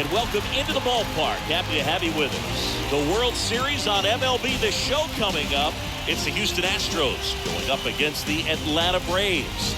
and welcome into the ballpark. Happy to have you with us. The World Series on MLB The Show coming up. It's the Houston Astros going up against the Atlanta Braves.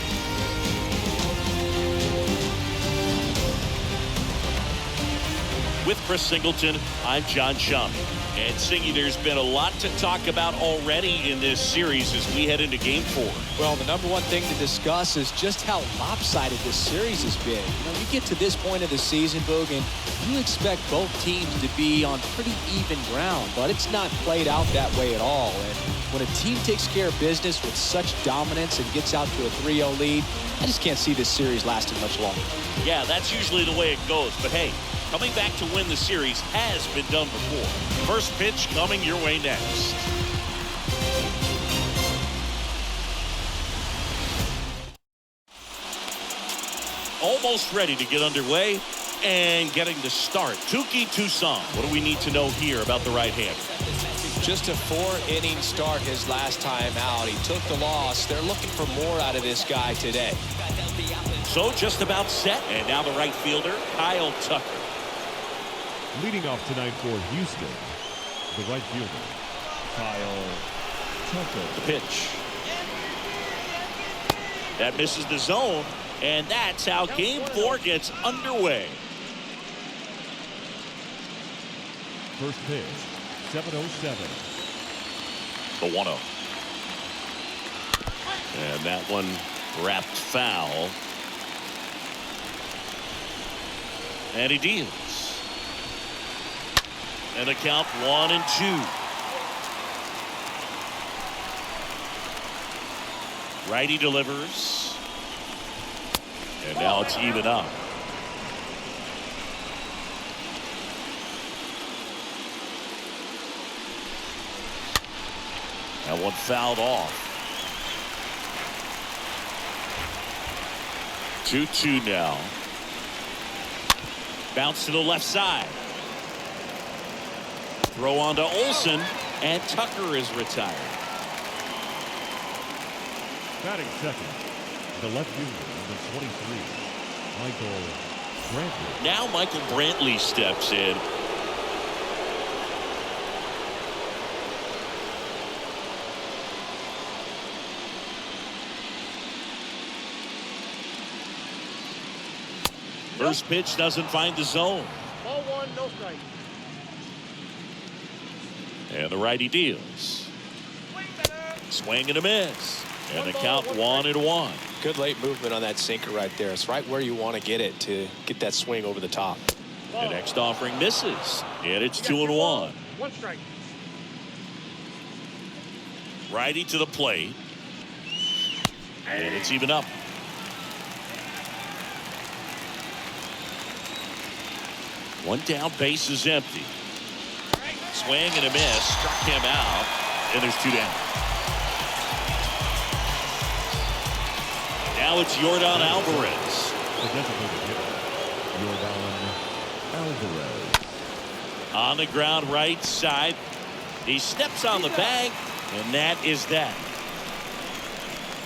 With Chris Singleton, I'm John Chum. And Singy, there's been a lot to talk about already in this series as we head into Game 4. Well, the number one thing to discuss is just how lopsided this series has been. You know, you get to this point of the season, Boog, and you expect both teams to be on pretty even ground, but it's not played out that way at all. And when a team takes care of business with such dominance and gets out to a 3-0 lead, I just can't see this series lasting much longer. Yeah, that's usually the way it goes. But hey, coming back to win the series has been done before. First pitch coming your way next. Almost ready to get underway and getting to start. Touki Toussaint. What do we need to know here about the right-hander? Just a 4-inning start his last time out. He took the loss. They're looking for more out of this guy today. So just about set. And now the right fielder, Kyle Tucker. Leading off tonight for Houston, the right fielder, Kyle Tucker. The pitch. That misses the zone, and that's how Game 4 gets underway. First pitch, 7:07. The 1-0. And that one wrapped foul. And he deals. And the count 1-2. Righty delivers. And now it's even up. That one fouled off. 2-2 now. Bounce to the left side. Throw on to Olsen, and Tucker is retired. Batting second, the left fielder, number 23, Michael Brantley. Now Michael Brantley steps in. First pitch doesn't find the zone. Ball one, no strike. And the righty deals. Swing and a miss. And the count 1-1. Good late movement on that sinker right there. It's right where you want to get it to get that swing over the top. The next offering misses. And it's 2-1. One strike. Righty to the plate. And it's even up. One down, base is empty. Swing and a miss, struck him out, and there's 2 down. Now it's Yordan Alvarez. The designated hitter, Yordan Alvarez. On the ground right side. He steps on the bag, and that is that.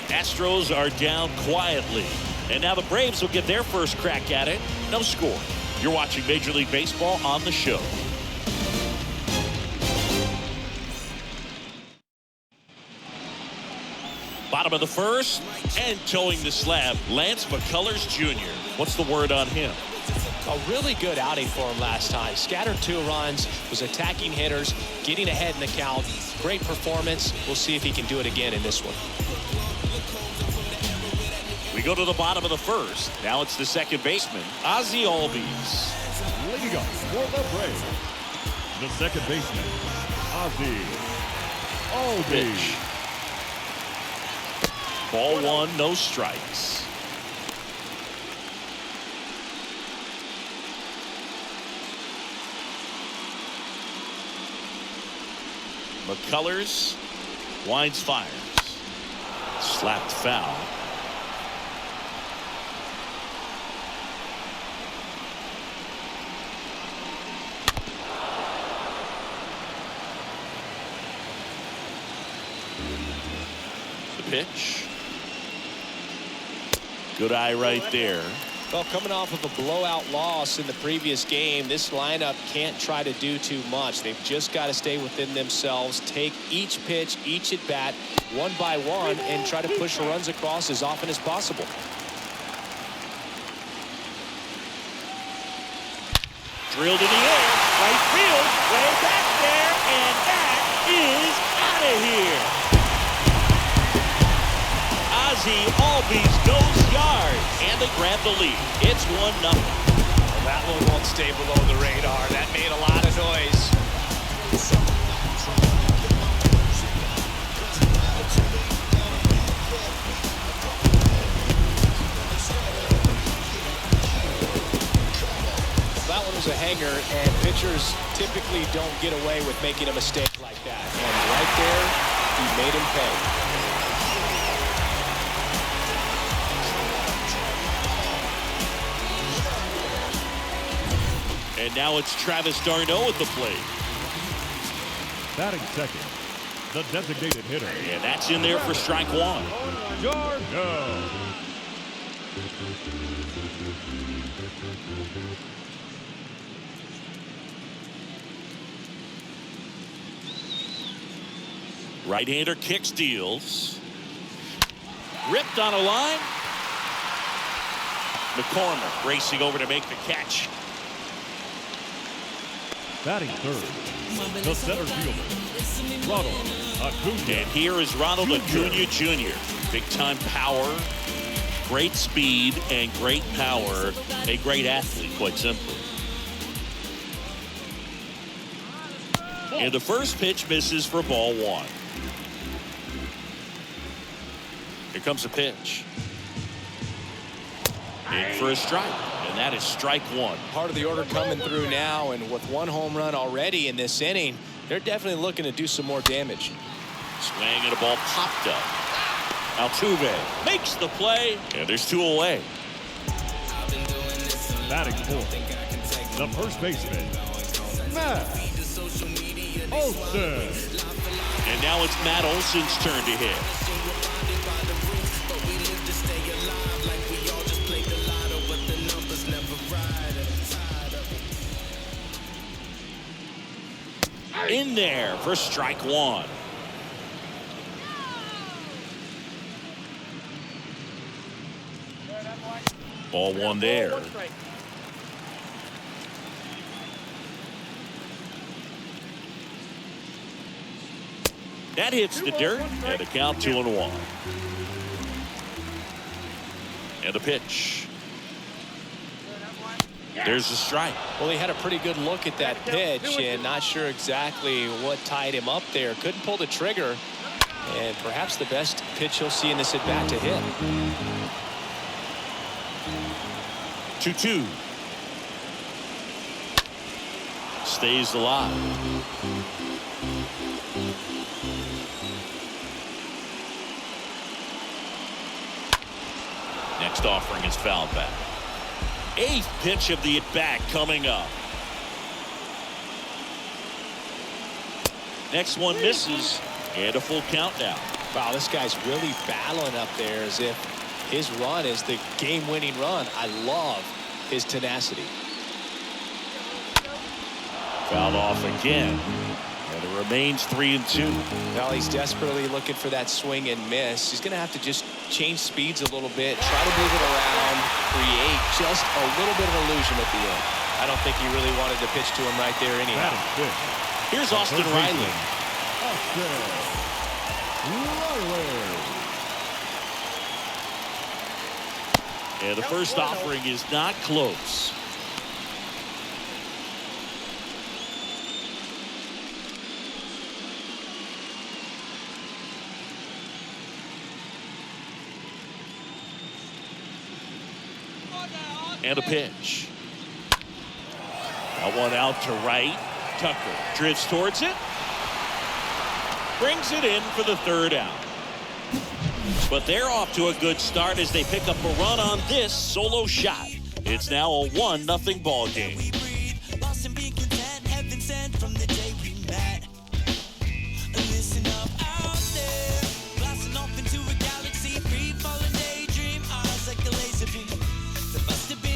Astros are down quietly. And now the Braves will get their first crack at it. No score. You're watching Major League Baseball on the show. Bottom of the first, and towing the slab, Lance McCullers Jr. What's the word on him? A really good outing for him last time. Scattered 2 runs, was attacking hitters, getting ahead in the count. Great performance. We'll see if he can do it again in this one. We go to the bottom of the first. Now it's the second baseman, Ozzie Albies. Leading up for the Braves, the second baseman, Ozzie Albies. Ball 1, no strikes. McCullers winds, fires. Slapped foul. The pitch. Good eye right there. Well, coming off of a blowout loss in the previous game, this lineup can't try to do too much. They've just got to stay within themselves, take each pitch, each at bat, one by one, and try to push the runs across as often as possible. Drilled in the air, right field, way back there, and that is out of here. Ozzie Albies goes yard, and they grab the lead. It's 1-0. Well, that one won't stay below the radar. That made a lot of noise. That one was a hanger, and pitchers typically don't get away with making a mistake like that. And right there, he made him pay. And now it's Travis d'Arnaud at the plate. Batting second, the designated hitter. And that's in there for strike one. d'Arnaud. Right-hander kicks, deals. Ripped on a line. McCormick racing over to make the catch. Batting third, the center fielder, Ronald Acuna. And here is Ronald Acuna Jr. Big-time power, great speed, and great power. A great athlete, quite simply. And the first pitch misses for ball one. Here comes the pitch. In for a strike. And that is strike one. Part of the order coming through now, and with one home run already in this inning, they're definitely looking to do some more damage. Swing and a ball popped up. Altuve makes the play, and there's two away. Batting fourth, the first baseman, Matt Olson. And now it's Matt Olson's turn to hit. In there for strike one. Ball one there. That hits the dirt, and the count 2-1. And the pitch. There's the strike. Well, he had a pretty good look at that pitch, and not sure exactly what tied him up there. Couldn't pull the trigger, and perhaps the best pitch he'll see in this at bat to hit. 2-2. Stays alive. Next offering is fouled back. Eighth pitch of the at-bat coming up. Next one misses, and a full count now. Wow, this guy's really battling up there as if his run is the game-winning run. I love his tenacity. Fouled off again, and it remains 3-2. Well, he's desperately looking for that swing and miss. He's going to have to just change speeds a little bit, try to move it around, create just a little bit of illusion at the end. I don't think he really wanted to pitch to him right there anyhow. Here's Austin Riley. And the first offering is not close. And a pitch. That one out to right. Tucker drifts towards it. Brings it in for the third out. But they're off to a good start as they pick up a run on this solo shot. It's now a 1-0 ball game. Blasting off into a galaxy, free falling daydream, eyes like a laser beam. There must have been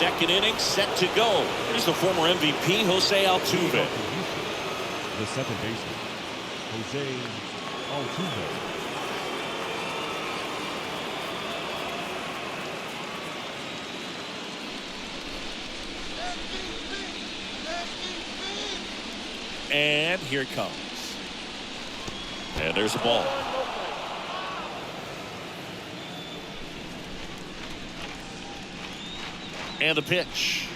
second inning set to go. Here's the former MVP, Jose Altuve. The second baseman, Jose Altuve. And here it comes. And there's a ball. And the pitch.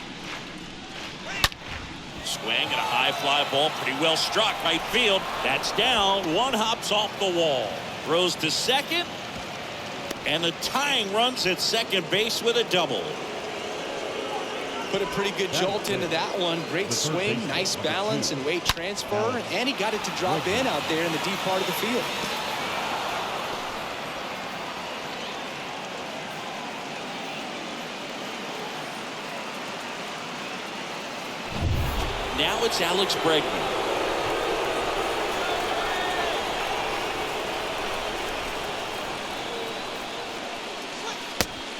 Swing and a high fly ball, pretty well struck right field. That's down. One hops off the wall. Throws to second. And the tying runs at second base with a double. Put a pretty good jolt into that one. Great swing, nice balance and weight transfer. And he got it to drop in out there in the deep part of the field. Now it's Alex Bregman.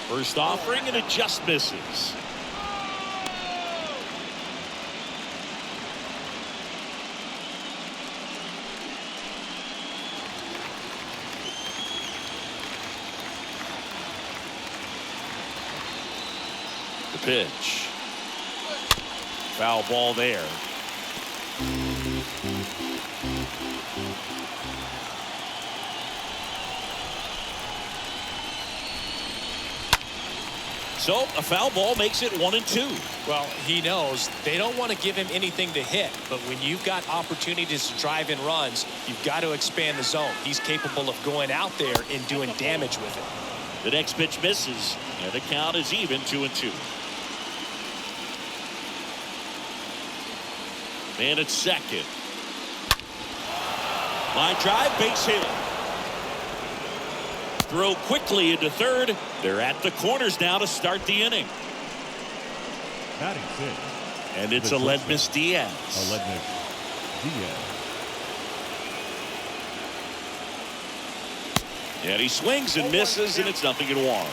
First offering and it just misses. The pitch. Foul ball there. So a foul ball makes it 1-2. Well, he knows they don't want to give him anything to hit, but when you've got opportunities to drive in runs, you've got to expand the zone. He's capable of going out there and doing damage with it. The next pitch misses, and the count is even 2-2. And it's second. Line drive, base hit. Throw quickly into third. They're at the corners now to start the inning. Batting sixth. And it's Aledmys Diaz. Aledmys Diaz. And he swings and misses, and it's 0-1.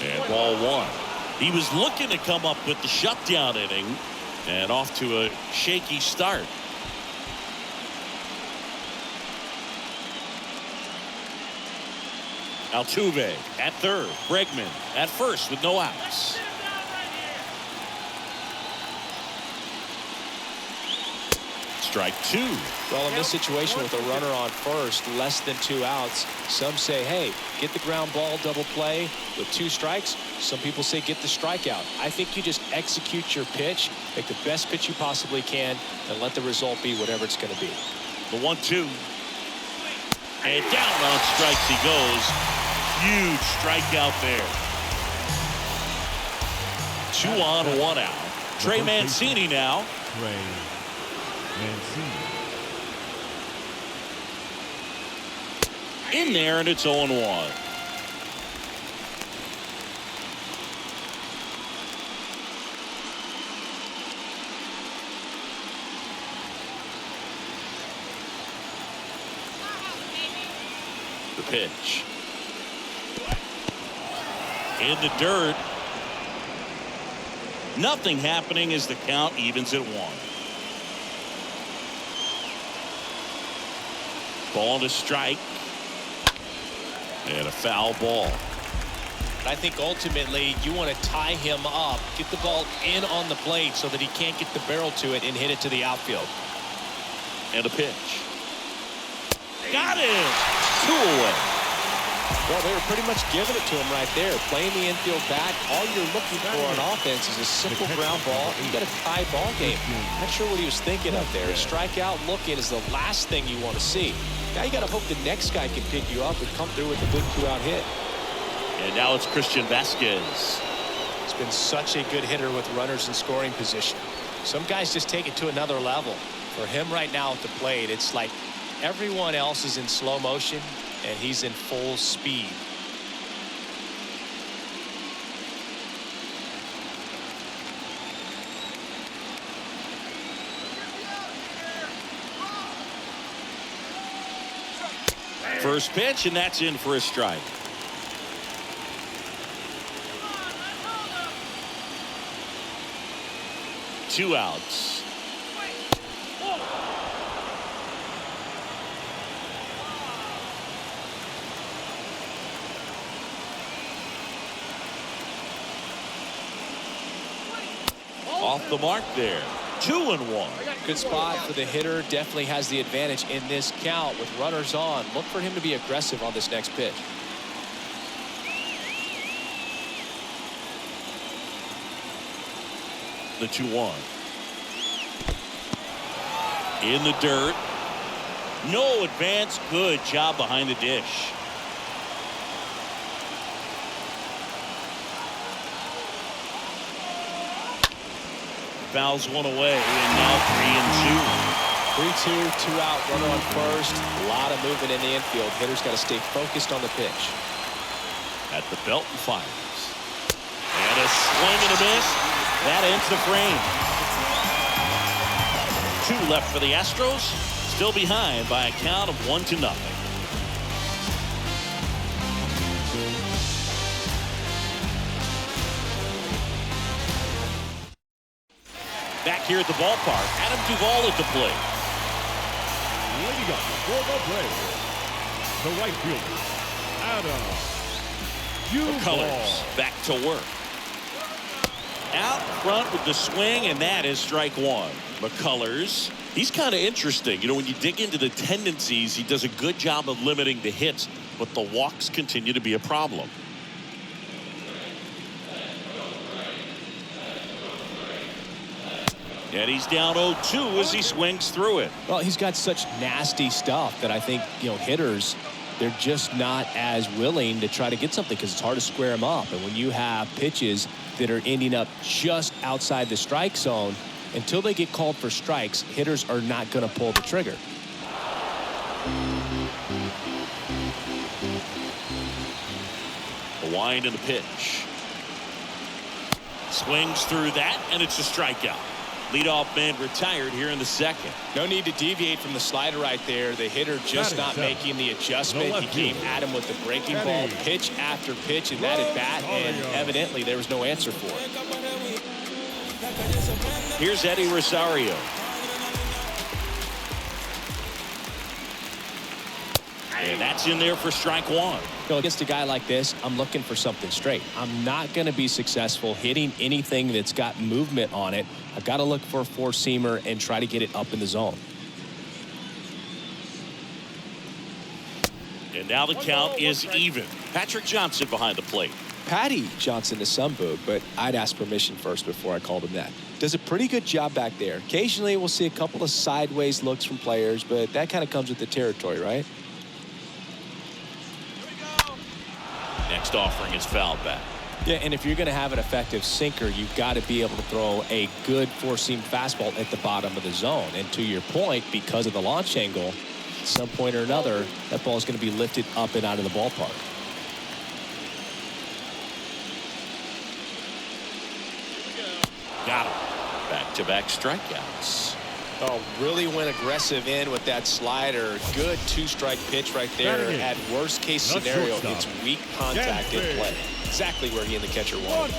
And ball one. He was looking to come up with the shutdown inning and off to a shaky start. Altuve at third. Bregman at first with no outs. Strike two. Well, in this situation with a runner on first, less than 2 outs, some say, hey, get the ground ball, double play with 2 strikes. Some people say get the strikeout. I think you just execute your pitch, make the best pitch you possibly can, and let the result be whatever it's going to be. The 1-2. And down on strikes he goes. Huge strikeout there. 2 on, 1 out. Trey Mancini now. Trey Mancini. In there, and it's 0-1. The pitch. In the dirt. Nothing happening as the count evens at 1. Ball to strike. And a foul ball. I think ultimately you want to tie him up, get the ball in on the plate so that he can't get the barrel to it and hit it to the outfield. And a pitch. Got it. 2 away. Well, they were pretty much giving it to him right there. Playing the infield back. All you're looking for on offense is a simple ground ball. You got a tie ball game. Not sure what he was thinking up there. A strikeout look in is the last thing you want to see. Now you got to hope the next guy can pick you up and come through with a good 2-out hit. And now it's Christian Vasquez. He's been such a good hitter with runners in scoring position. Some guys just take it to another level. For him right now at the plate, it's like everyone else is in slow motion and he's in full speed. First pitch, and that's in for a strike. Two outs. Off the mark there. 2-1. Good spot for the hitter. Definitely has the advantage in this count with runners on. Look for him to be aggressive on this next pitch. The 2-1. In the dirt. No advance. Good job behind the dish. Fouls one away, and now 3-2. 3-2, 2 out, runner on first. A lot of movement in the infield. Hitter's got to stay focused on the pitch. At the belt and fires. And a swing and a miss. That ends the frame. 2 left for the Astros. Still behind by a count of 1-0. Back here at the ballpark, Adam Duvall at the plate. Leading up for the Braves, the right fielder, Adam Duvall. Colors back to work. Out front with the swing, and that is strike 1. McCullers, he's kind of interesting. You know, when you dig into the tendencies, he does a good job of limiting the hits, but the walks continue to be a problem. And he's down 0-2 as he swings through it. Well, he's got such nasty stuff that I think, hitters, they're just not as willing to try to get something because it's hard to square him up. And when you have pitches that are ending up just outside the strike zone, until they get called for strikes, hitters are not going to pull the trigger. The wind and the pitch. Swings through that, and it's a strikeout. Leadoff man retired here in the second. No need to deviate from the slider right there. The hitter just not making the adjustment. He came at him with the breaking ball pitch after pitch in that at bat, and evidently there was no answer for it. Here's Eddie Rosario. And that's in there for strike 1. Against a guy like this, I'm looking for something straight. I'm not going to be successful hitting anything that's got movement on it. I've got to look for a four-seamer and try to get it up in the zone. And now the count is even. Patrick Johnson behind the plate. Patty Johnson to some boog, but I'd ask permission first before I called him that. Does a pretty good job back there. Occasionally we'll see a couple of sideways looks from players, but that kind of comes with the territory, right? Next offering is fouled back. Yeah, and if you're going to have an effective sinker, you've got to be able to throw a good four-seam fastball at the bottom of the zone. And to your point, because of the launch angle, at some point or another, that ball is going to be lifted up and out of the ballpark. Got him. Back-to-back strikeouts. Oh, really went aggressive in with that slider. Good two-strike pitch right there. At worst-case scenario, it's weak contact in play. Exactly where he and the catcher wanted.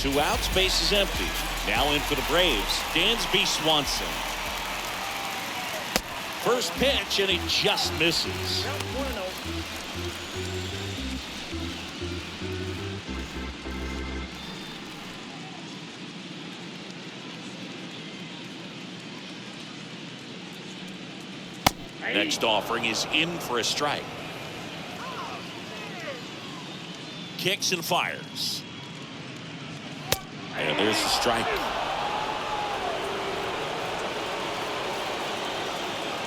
2 outs, base is empty. Now in for the Braves, Dansby Swanson. First pitch, and he just misses. Next offering is in for a strike. Kicks and fires. And there's a strike.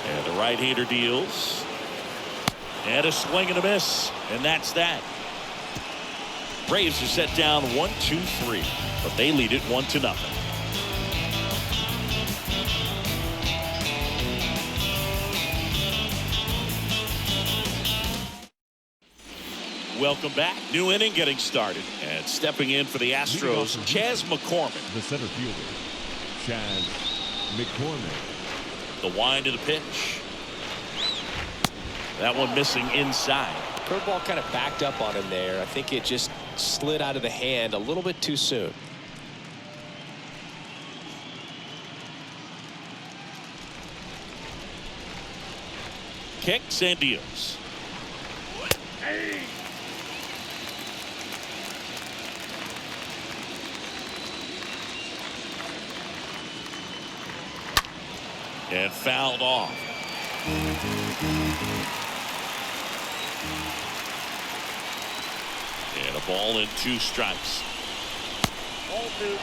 And the right-hander deals. And a swing and a miss. And that's that. Braves are set down 1-2-3. But they lead it 1-0. Welcome back. New inning getting started. And stepping in for the Astros, Chas McCormick. The center fielder, Chas McCormick. The wind of the pitch. That one missing inside. Curveball kind of backed up on him there. I think it just slid out of the hand a little bit too soon. Kicks and deals. And fouled off. And a ball and 2 strikes. Ball 2.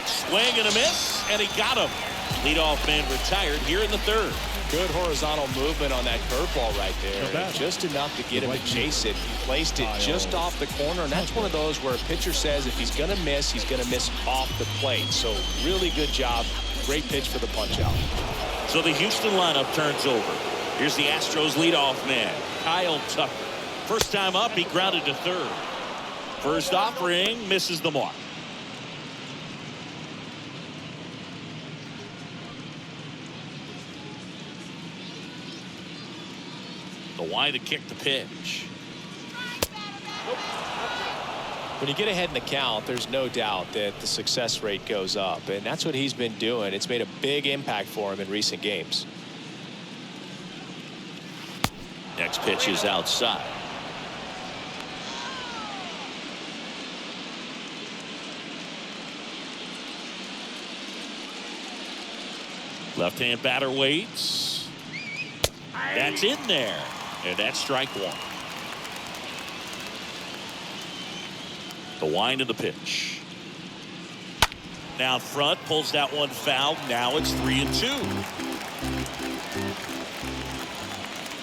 Swing and a miss, and he got him. Leadoff man retired here in the 3rd. Good horizontal movement on that curveball right there. Just enough to get him to chase it. He placed it just off the corner, and that's one of those where a pitcher says if he's going to miss, he's going to miss off the plate. So really good job. Great pitch for the punch-out. So the Houston lineup turns over. Here's the Astros leadoff man, Kyle Tucker. First time up, he grounded to 3rd. First offering misses the mark. The wide to kick the pitch. When you get ahead in the count, there's no doubt that the success rate goes up, and that's what he's been doing. It's made a big impact for him in recent games. Next pitch is outside. Left-hand batter waits. That's in there. And that's strike 1. The wind of the pitch. Now front, pulls that one foul. Now it's 3-2.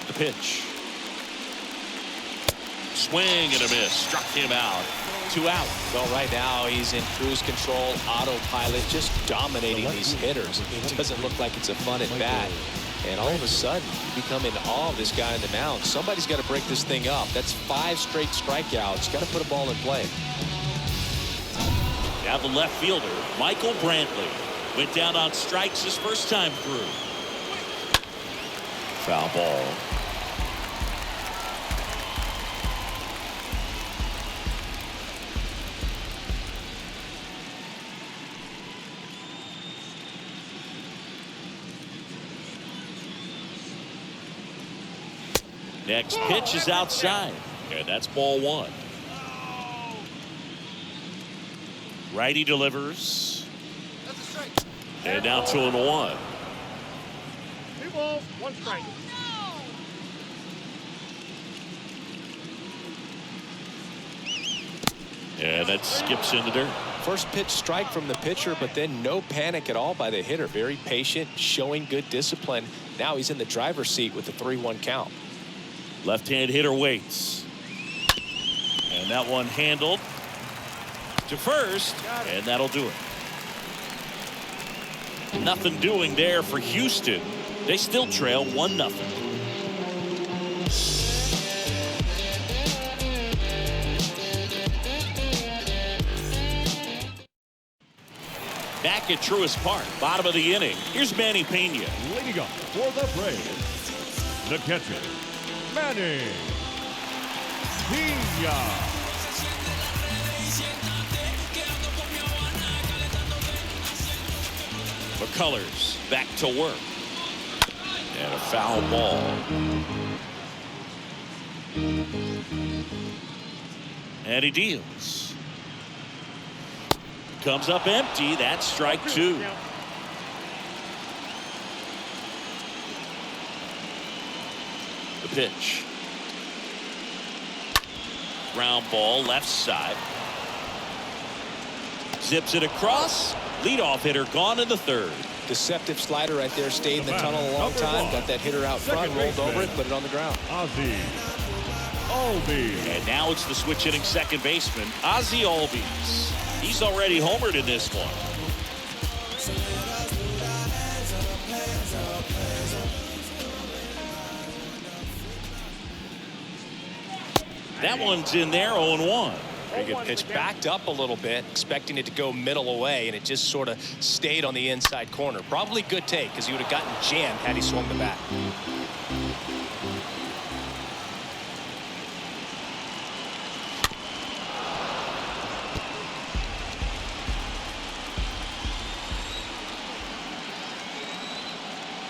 The pitch. Swing and a miss. Struck him out. 2 out. Well, right now he's in cruise control, autopilot, just dominating these hitters. It doesn't look like it's a fun at bat. And all of a sudden, you become in awe of this guy on the mound. Somebody's got to break this thing up. That's 5 straight strikeouts. Got to put a ball in play. Now the left fielder, Michael Brantley, went down on strikes his first time through. Foul ball. Next pitch is outside, and that's ball 1. Righty delivers. And now 2-1. 2 balls, 1 strike. And that skips in the dirt. First pitch strike from the pitcher, but then no panic at all by the hitter. Very patient, showing good discipline. Now he's in the driver's seat with the 3-1 count. Left-hand hitter waits. And that one handled to first, and that'll do it. Nothing doing there for Houston. They still trail 1-0. Back at Truist Park, bottom of the inning. Here's Manny Pena. Leading up for the Braves, the catcher, Manny Pena. McCullers back to work. And a foul ball. And he deals. Comes up empty. That's strike 2. The pitch. Ground ball left side. Zips it across. Leadoff hitter gone in the 3rd. Deceptive slider right there. Stayed in the tunnel a long time. Got that hitter out front, rolled over it, put it on the ground. Ozzie Albies. And now it's the switch hitting second baseman, Ozzie Albies. He's already homered in this one. That one's in there, 0-1. Very good pitch, backed up a little bit, expecting it to go middle away, and it just sort of stayed on the inside corner. Probably good take, because he would have gotten jammed had he swung the bat.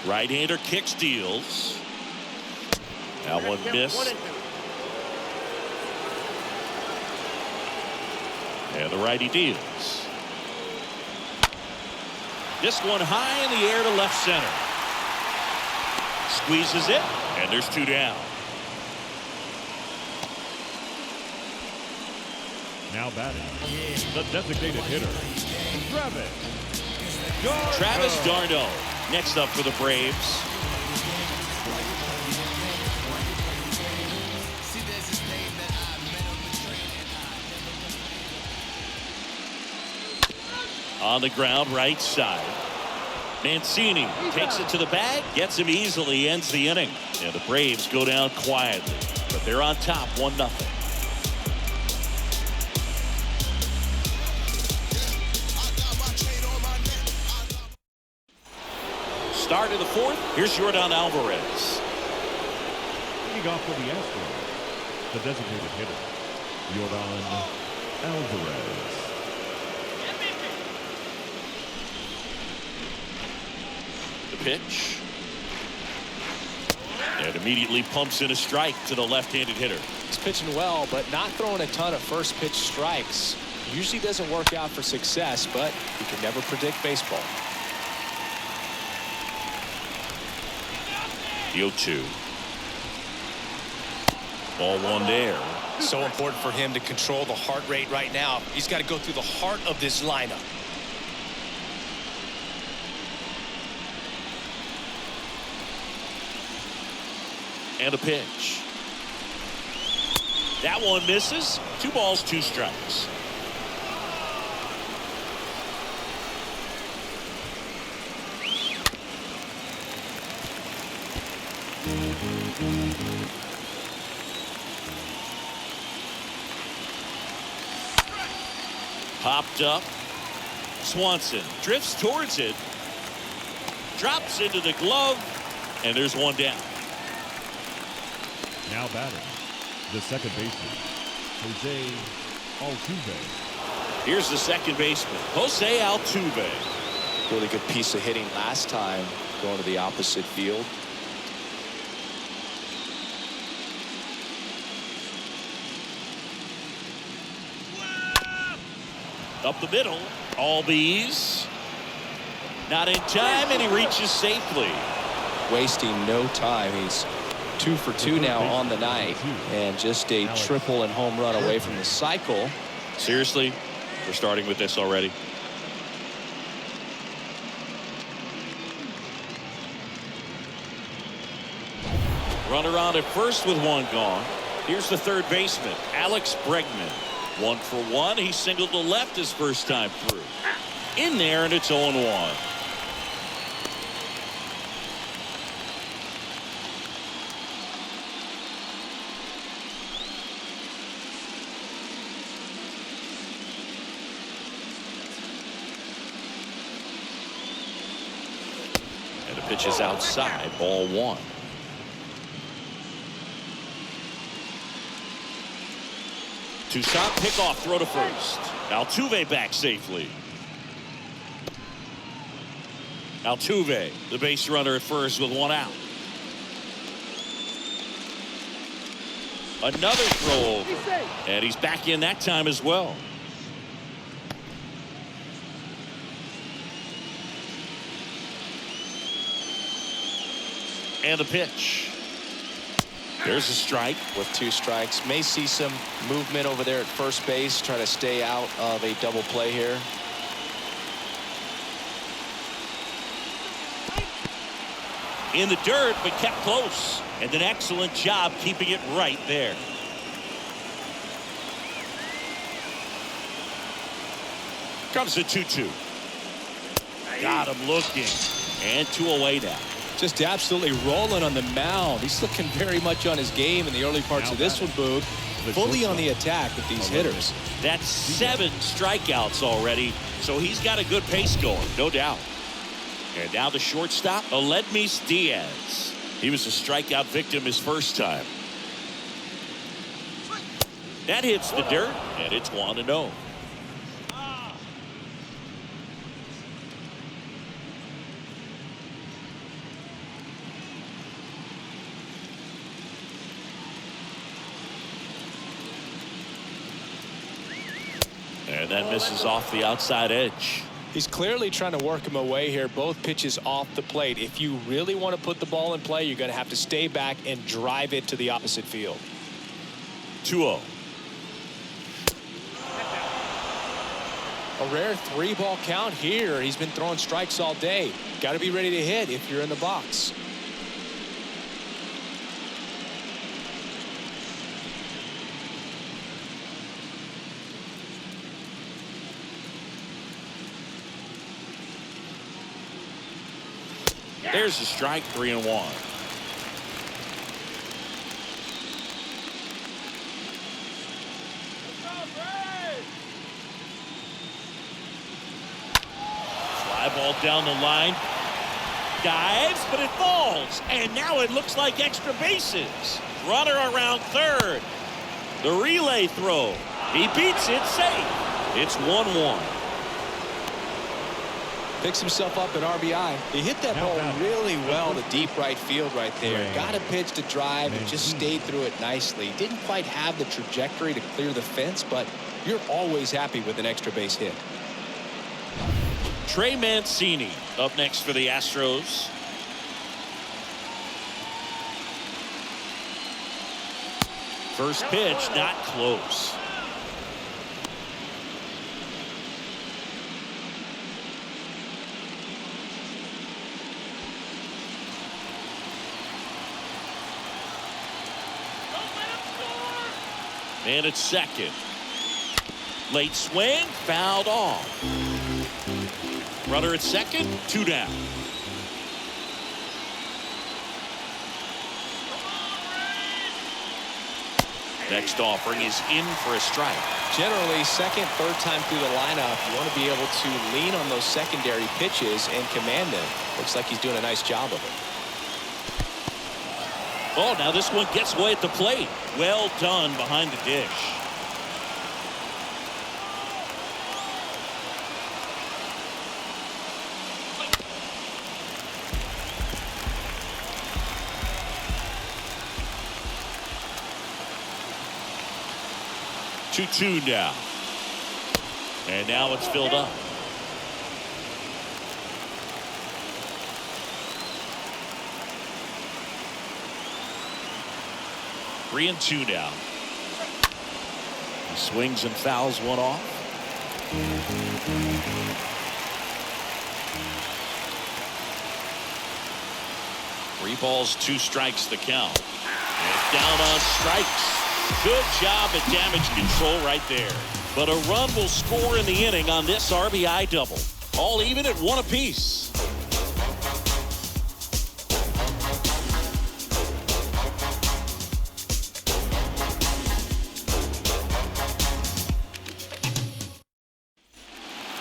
Right-hander kick steals. That one missed. And the righty deals. This one high in the air to left center. Squeezes it, and there's 2 down. Now batting, the designated hitter, Travis d'Arnaud next up for the Braves. On the ground, right side. Mancini takes it to the bag, gets him easily, ends the inning. And the Braves go down quietly, but they're on top 1-0. Start of the 4th. Here's Yordan Alvarez. leading off for the Astros, the designated hitter, Yordan Alvarez. The pitch. And immediately pumps in a strike to the left-handed hitter. He's pitching well, but not throwing a ton of first pitch strikes. Usually doesn't work out for success, but you can never predict baseball. The 0-2. Ball one there. So important for him to control the heart rate right now. He's got to go through the heart of this lineup. And a pitch. That one misses. 2 balls, 2 strikes. Popped up. Swanson drifts towards it. Drops into the glove. And there's one down. Now batting, the second baseman, Jose Altuve. Here's the second baseman, Jose Altuve. Really good piece of hitting last time, going to the opposite field. Up the middle, Albies. Not in time, and he reaches safely. Wasting no time. He's 2 for 2 now on the night, and just a triple and home run away from the cycle. Seriously, we're starting with this already. Runner on at first with 1 gone. Here's the third baseman, Alex Bregman. 1 for 1. He singled to left his first time through. In there, and it's 0-1. And the pitch is outside, ball 1. Toussaint pickoff throw to first. Altuve back safely. Altuve, the base runner at first with 1 out. Another throw over. And he's back in that time as well. And a pitch. There's a strike. With 2 strikes, may see some movement over there at first base, try to stay out of a double play here. In the dirt, but kept close. And an excellent job keeping it right there. Comes the 2-2. Got him looking. And 2 away now. Just absolutely rolling on the mound. He's looking very much on his game in the early parts of this one, Boog. the fully shortstop. on the attack with these hitters. That's 7 strikeouts already, so he's got a good pace going, no doubt. And now the shortstop, Aledmys Diaz. He was a strikeout victim his first time. That hits the dirt, and it's 1-0. And that misses off the outside edge. He's clearly trying to work him away here. Both pitches off the plate. If you really want to put the ball in play, you're going to have to stay back and drive it to the opposite field. 2-0. A rare 3-ball count here. He's been throwing strikes all day. Got to be ready to hit if you're in the box. There's a strike, 3-1. Fly ball down the line. Dives, but it falls. And now it looks like extra bases. Runner around third. The relay throw. He beats it safe. It's 1-1. Picks himself up an RBI. He hit that ball really well to deep right field right there. Got a pitch to drive and just stayed through it nicely. Didn't quite have the trajectory to clear the fence, but you're always happy with an extra base hit. Trey Mancini up next for the Astros. First pitch, not close. And it's second. Late swing, fouled off. Runner at second, 2 down. Next offering is in for a strike. Generally, second, third time through the lineup, you want to be able to lean on those secondary pitches and command them. Looks like he's doing a nice job of it. Oh, now this one gets away at the plate. Well done behind the dish. Two now. And now it's filled up. Three and 2 now. He swings and fouls one off. Three balls, 2 strikes the count. And down on strikes. Good job at damage control right there. But a run will score in the inning on this RBI double. All even at 1 apiece.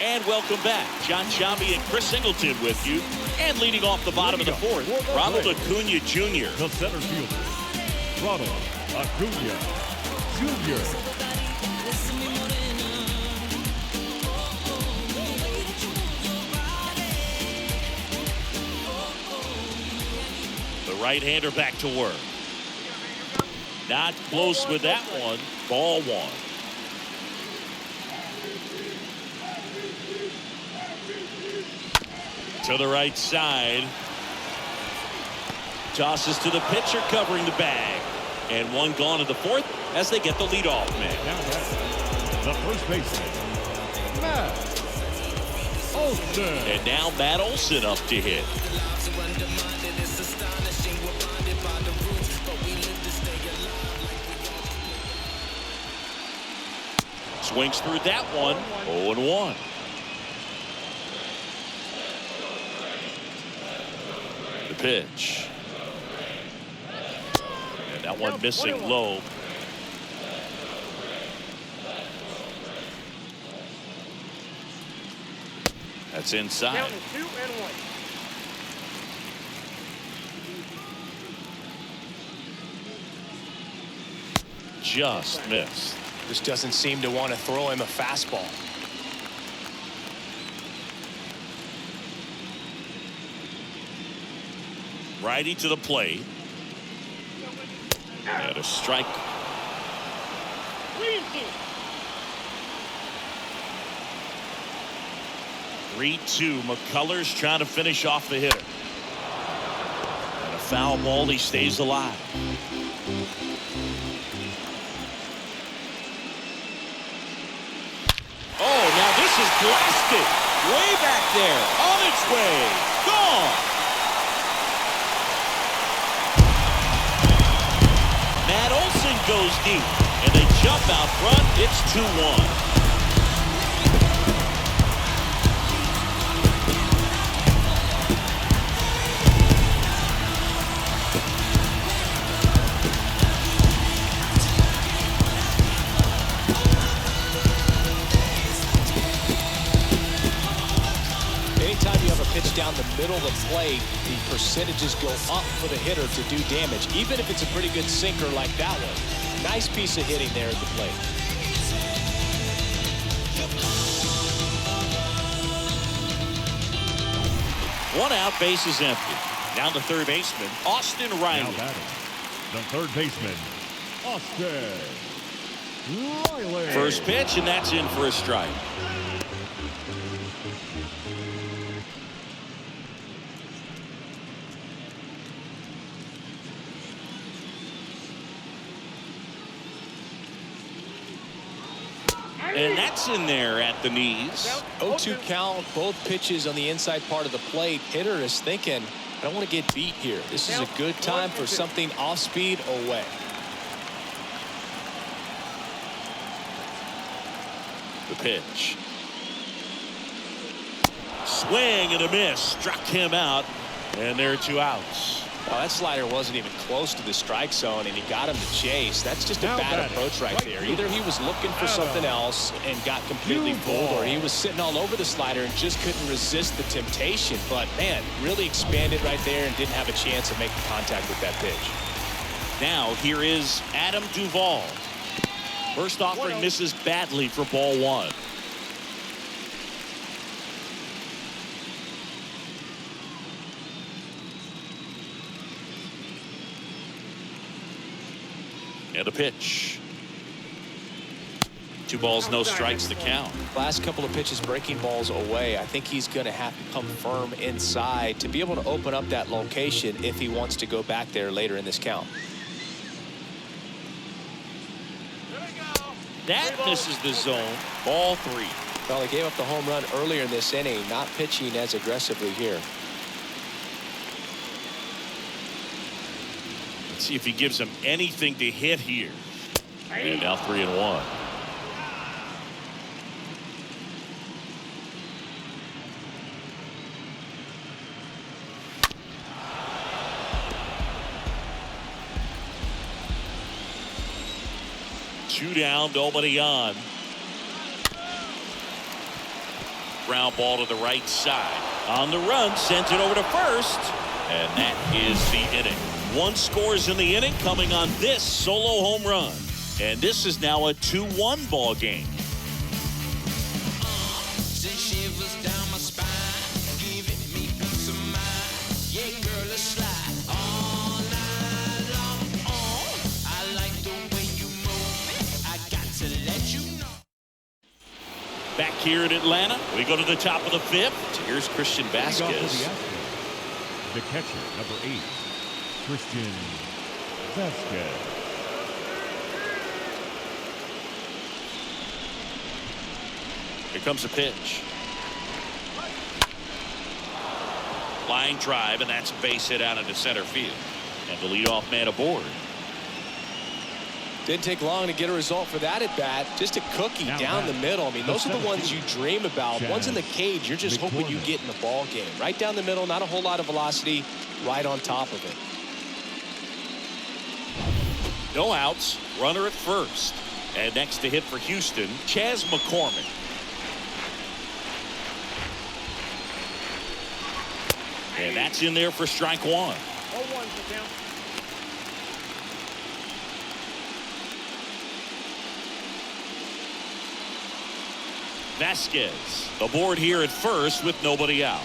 And welcome back. John Sciambi and Chris Singleton with you. And leading off the bottom of the 4th, Ronald Acuna Jr. The center fielder, Ronald Acuna Jr. The right-hander back to work. Not close with that one. Ball 1. To the right side. Tosses to the pitcher covering the bag. And one gone in the 4th as they get the leadoff man. The first baseman, Matt Olson. And now Matt Olson up to hit. Swings through that one. 0-1. The pitch. And that one missing low. That's inside. Count is 2-1. Just missed. Just doesn't seem to want to throw him a fastball. Righty to the plate. And a strike. 3-2. McCullers trying to finish off the hitter. And a foul ball. He stays alive. Oh, now this is blasted. Way back there. On its way. Gone. Matt Olson goes deep. And they jump out front. It's 2-1. Pitch down the middle of the plate, the percentages go up for the hitter to do damage, even if it's a pretty good sinker like that one. Nice piece of hitting there at the plate. One out, base is empty. Down to third baseman, Austin Riley. Now batting, the third baseman, Austin Riley. First pitch, and that's in for a strike. And that's in there at the knees. 0-2 count, both pitches on the inside part of the plate. Hitter is thinking, I don't want to get beat here. This is a good time for something off speed away. The pitch. Swing and a miss. Struck him out. And there are 2 outs. Well, that slider wasn't even close to the strike zone, and he got him to chase. That's just a bad approach right there. Either he was looking for something else and got completely fooled, or he was sitting all over the slider and just couldn't resist the temptation. But, man, really expanded right there and didn't have a chance of making contact with that pitch. Now, here is Adam Duvall. First offering misses badly for ball 1. And a pitch. 2 balls, no strikes, the count. Last couple of pitches breaking balls away. I think he's going to have to come firm inside to be able to open up that location if he wants to go back there later in this count. That misses the zone. Ball 3. Well, he gave up the home run earlier in this inning, not pitching as aggressively here. Let's see if he gives him anything to hit here. And now 3-1. Two down, nobody on. Ground ball to the right side. On the run, sends it over to first. And that is the inning. 1 scores in the inning, coming on this solo home run. And this is now a 2-1 ball game. Back here in Atlanta, we go to the top of the 5th. Here's Christian Vasquez. The catcher, number 8, Christian Vasquez. Here comes a pitch. Line drive, and that's a base hit out into center field. And the leadoff man aboard. Didn't take long to get a result for that at bat. Just a cookie down the middle. I mean, those are the ones you dream about. Ones in the cage, you're just hoping you get in the ball game. Right down the middle, not a whole lot of velocity, right on top of it. No outs, runner at first. And next to hit for Houston, Chas McCormick. And that's in there for strike one. 0-1 the count. Vasquez aboard here at first with nobody out.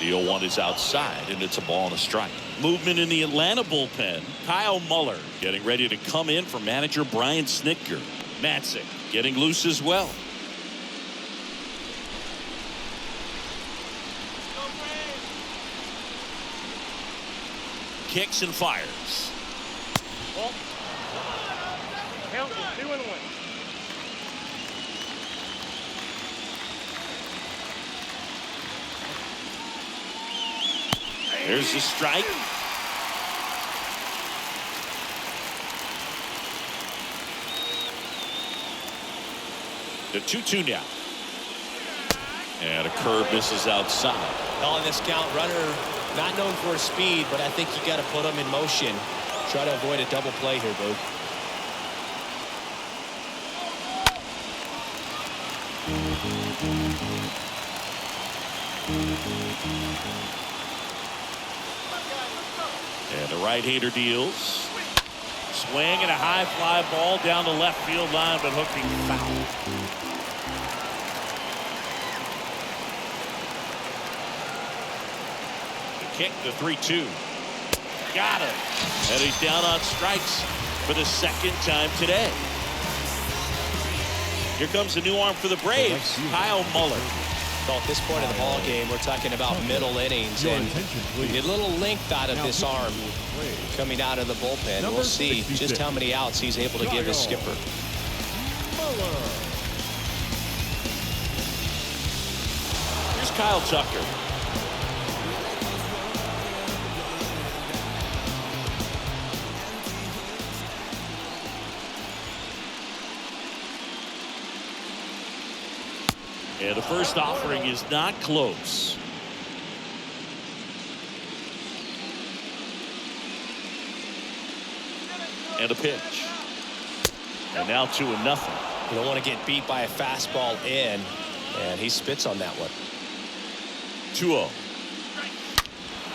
The 0-1 is outside, and it's a ball and a strike. Movement in the Atlanta bullpen. Kyle Muller getting ready to come in for manager Brian Snitker. Matzik getting loose as well. Kicks and fires. Ball. Count is 2-1. There's the strike. The 2-2 now. And a curve misses outside. On this count, runner not known for his speed, but I think you got to put him in motion. Try to avoid a double play here, Boog. And the right-hander deals. Swing and a high fly ball down the left field line, but hooking foul. The kick, the 3-2. Got him. And he's down on strikes for the second time today. Here comes a new arm for the Braves, Kyle Muller. So at this point in the ball game, we're talking about middle innings, and we get a little length out of this arm coming out of the bullpen. We'll see just how many outs he's able to give his skipper. Here's Kyle Tucker. And the first offering is not close. And a pitch. And now 2-0. You don't want to get beat by a fastball in, and he spits on that one. 2-0.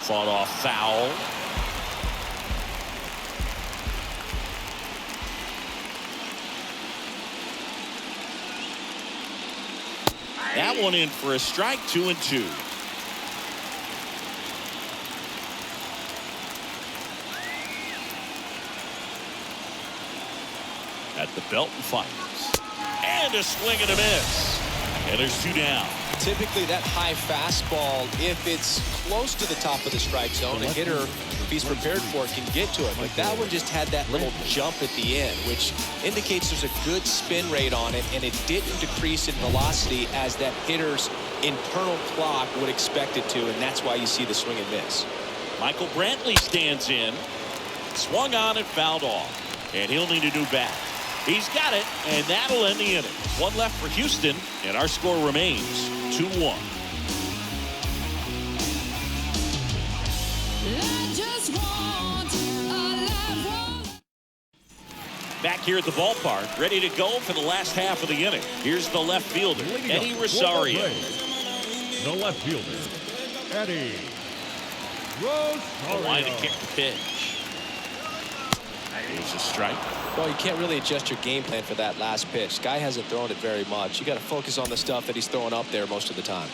Fought off foul. That one in for a strike. 2-2. At the belt and fires. And a swing and a miss. And there's 2 down. Typically that high fastball, if it's close to the top of the strike zone, a hitter, if he's prepared for it, can get to it. But that one just had that little jump at the end, which indicates there's a good spin rate on it, and it didn't decrease in velocity as that hitter's internal clock would expect it to, and that's why you see the swing and miss. Michael Brantley stands in. Swung on and fouled off. And he'll need a new bat. He's got it, and that'll end the inning. One left for Houston, and our score remains 2-1. Back here at the ballpark, ready to go for the last half of the inning. Here's the left fielder, Eddie Rosario. The left fielder, Eddie Rosario. Line to kick the pitch. Here's a strike. Well, you can't really adjust your game plan for that last pitch. Guy hasn't thrown it very much. You got to focus on the stuff that he's throwing up there most of the time.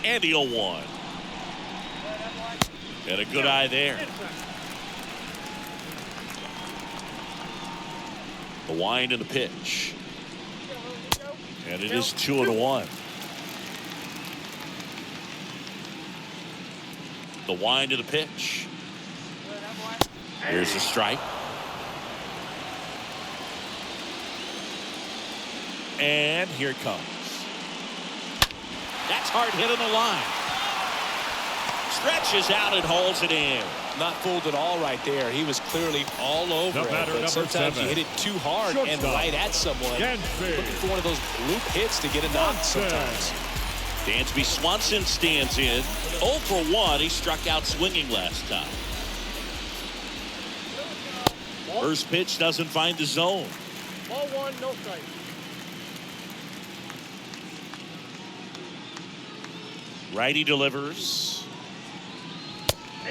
And the 0-1. Got a good eye there. The wind and the pitch. And it is 2-1. The wind of the pitch. Here's a strike. And here it comes. That's hard hit on the line. Stretches out and holds it in. Not fooled at all right there. He was clearly all over it, but sometimes you hit it too hard and right at someone. Looking for one of those loop hits to get a knock sometimes. Dansby Swanson stands in. 0 for 1. He struck out swinging last time. First pitch doesn't find the zone. Ball one, no strike. Righty delivers.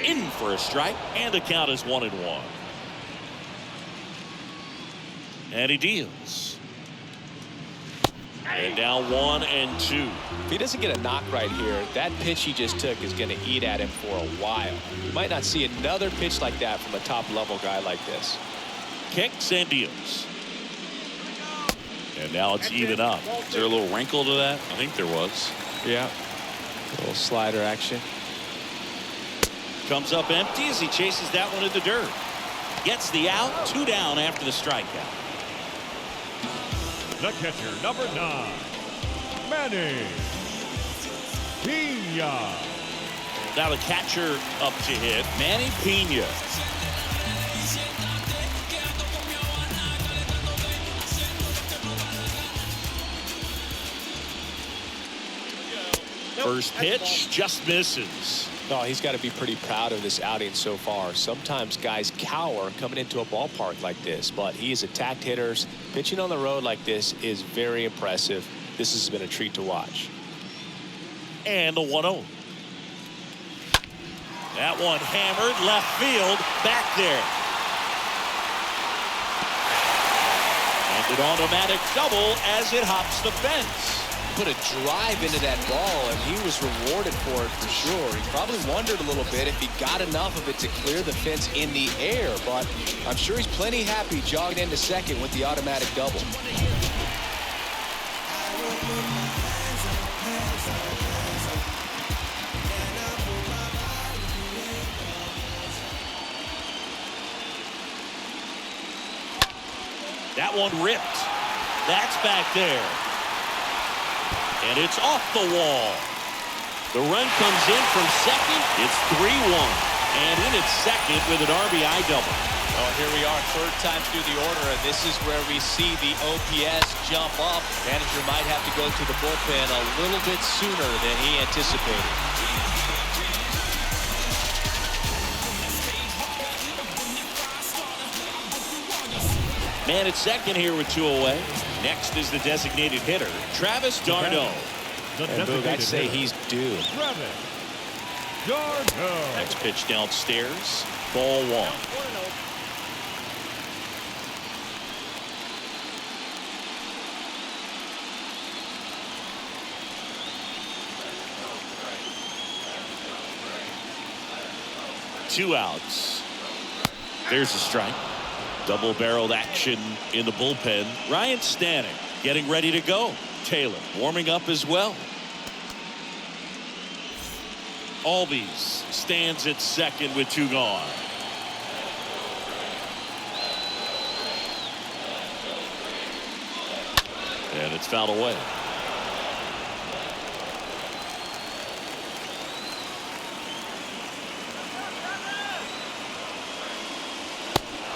In for a strike, and the count is 1-1. And he deals. And now 1-2. If he doesn't get a knock right here, that pitch he just took is going to eat at him for a while. You might not see another pitch like that from a top-level guy like this. Kicks and deals. And now it's even up. Is there a little wrinkle to that? I think there was. Yeah. A little slider action. Comes up empty as he chases that one in the dirt. Gets the out. 2 down after the strikeout. The catcher, number 9, Manny Pena. Now the catcher up to hit, Manny Pena. First pitch just misses. Oh, he's got to be pretty proud of this outing so far. Sometimes guys cower coming into a ballpark like this, but he has attacked hitters. Pitching on the road like this is very impressive. This has been a treat to watch. And the 1-0. That one hammered left field, back there. And an automatic double as it hops the fence. Put a drive into that ball, and he was rewarded for it for sure. He probably wondered a little bit if he got enough of it to clear the fence in the air, but I'm sure he's plenty happy jogging into second with the automatic double. That one ripped. That's back there. And it's off the wall. The run comes in from second. It's 3-1. And in at second with an RBI double. Oh, here we are, third time through the order, and this is where we see the OPS jump up. Manager might have to go to the bullpen a little bit sooner than he anticipated. Man at second here with 2 away. Next is the designated hitter, Travis d'Arnaud. And Boog, I'd say he's due. Travis d'Arnaud. Next pitch downstairs, ball 1. 2 outs. There's a strike. Double-barreled action in the bullpen. Ryan Stanek getting ready to go. Taylor warming up as well. Albies stands at second with 2 gone. And it's fouled away.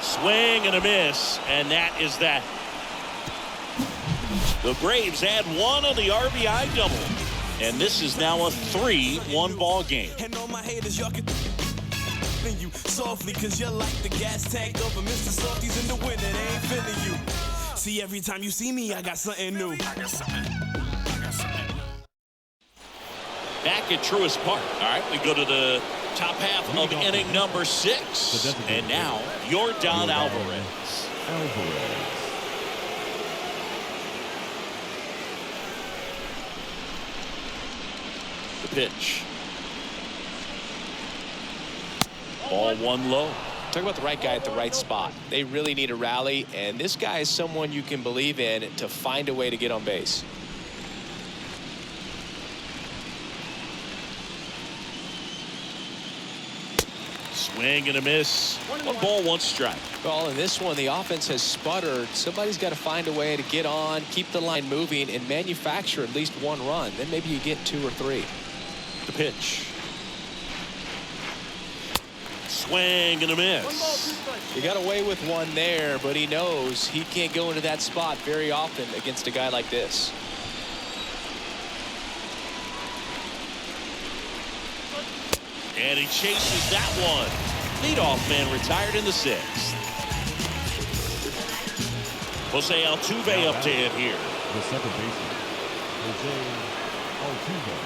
Swing and a miss, and that is that. The Braves add 1 on the RBI double, and this is now a 3-1 ball game. And all my haters, y'all can you softly, cause you're like the gas tank over Mr. Softies in the winter. They ain't feeling you. See, every time you see me, I got something new. Back at Truist Park. All right, we go to the top half of inning number 6. And now, Yordan Alvarez. The pitch. Ball 1 low. Talk about the right guy at the right spot. They really need a rally, and this guy is someone you can believe in to find a way to get on base. Swing and a miss. 1 ball, 1 strike. Well, in this one, the offense has sputtered. Somebody's got to find a way to get on, keep the line moving, and manufacture at least 1 run. Then maybe you get 2 or 3. The pitch. Swing and a miss. He got away with 1 there, but he knows he can't go into that spot very often against a guy like this. And he chases that one. Leadoff man retired in the 6th. Jose Altuve up to hit here. The second baseman, Jose Altuve.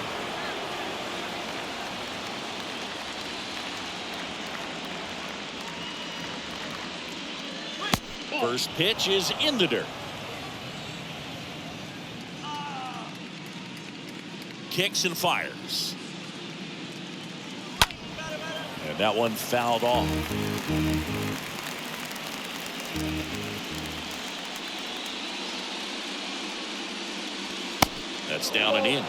First pitch is in the dirt. Kicks and fires. And that one fouled off. That's down and in.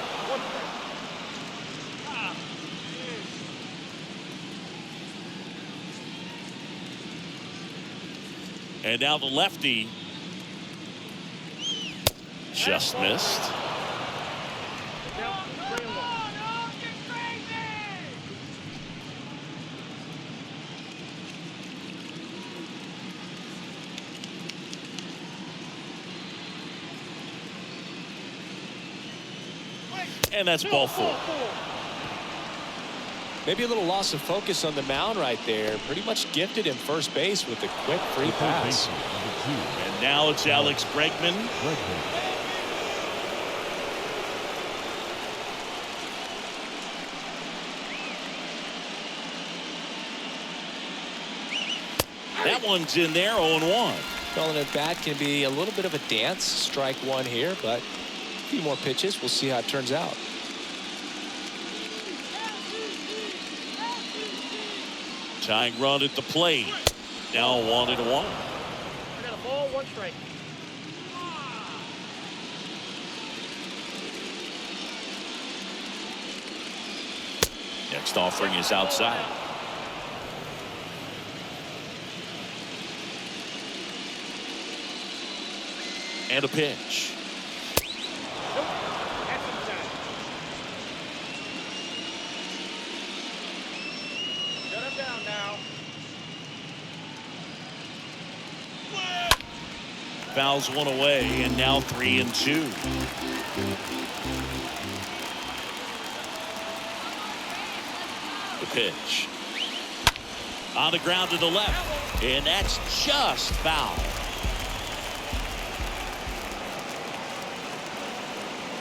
And now the lefty just missed. And that's ball 4. Maybe a little loss of focus on the mound right there. Pretty much gifted him first base with a quick free pass. And now it's Alex Bregman. That one's in there, 0-1. Calling it bat can be a little bit of a dance. Strike one here, but a few more pitches. We'll see how it turns out. Tying run at the plate. Now 1-1. I got a ball, 1 strike. Next offering is outside. And a pitch. Nope. That's inside. Shut him down now. Fouls one away, and now 3-2. The pitch. On the ground to the left, and that's just foul.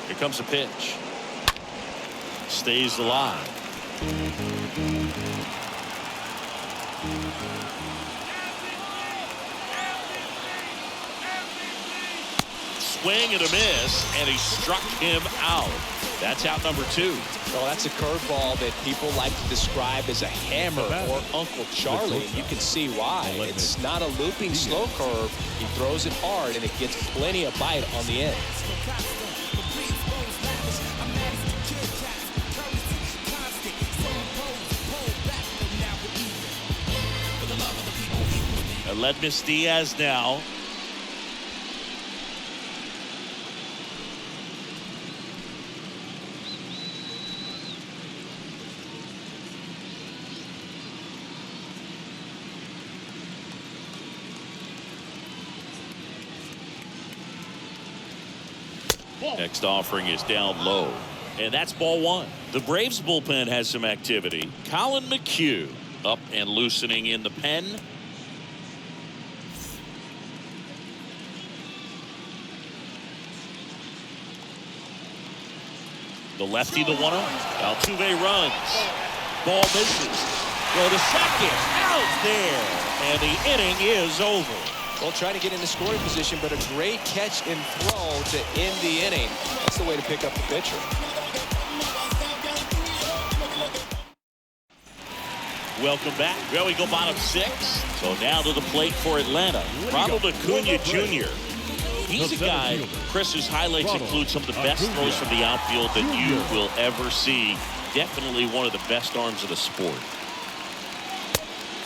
Here comes a pitch. Stays alive. Swing and a miss, and he struck him out. That's out number 2. Well, that's a curveball that people like to describe as a hammer or Uncle Charlie. You can see why. It's not a looping slow curve. He throws it hard, and it gets plenty of bite on the end. Aledmys Diaz now. Next offering is down low. And that's ball 1. The Braves bullpen has some activity. Colin McHugh up and loosening in the pen. The lefty, the 1-0. Altuve runs. Ball misses. Go to second. Out there. And the inning is over. Well, trying to get into scoring position, but a great catch and throw to end the inning. That's the way to pick up the pitcher. Welcome back. Well, we go bottom 6. So now to the plate for Atlanta. Ronald Acuna Jr. He's a guy, Chris's highlights include some of the best throws from the outfield that you will ever see. Definitely one of the best arms of the sport.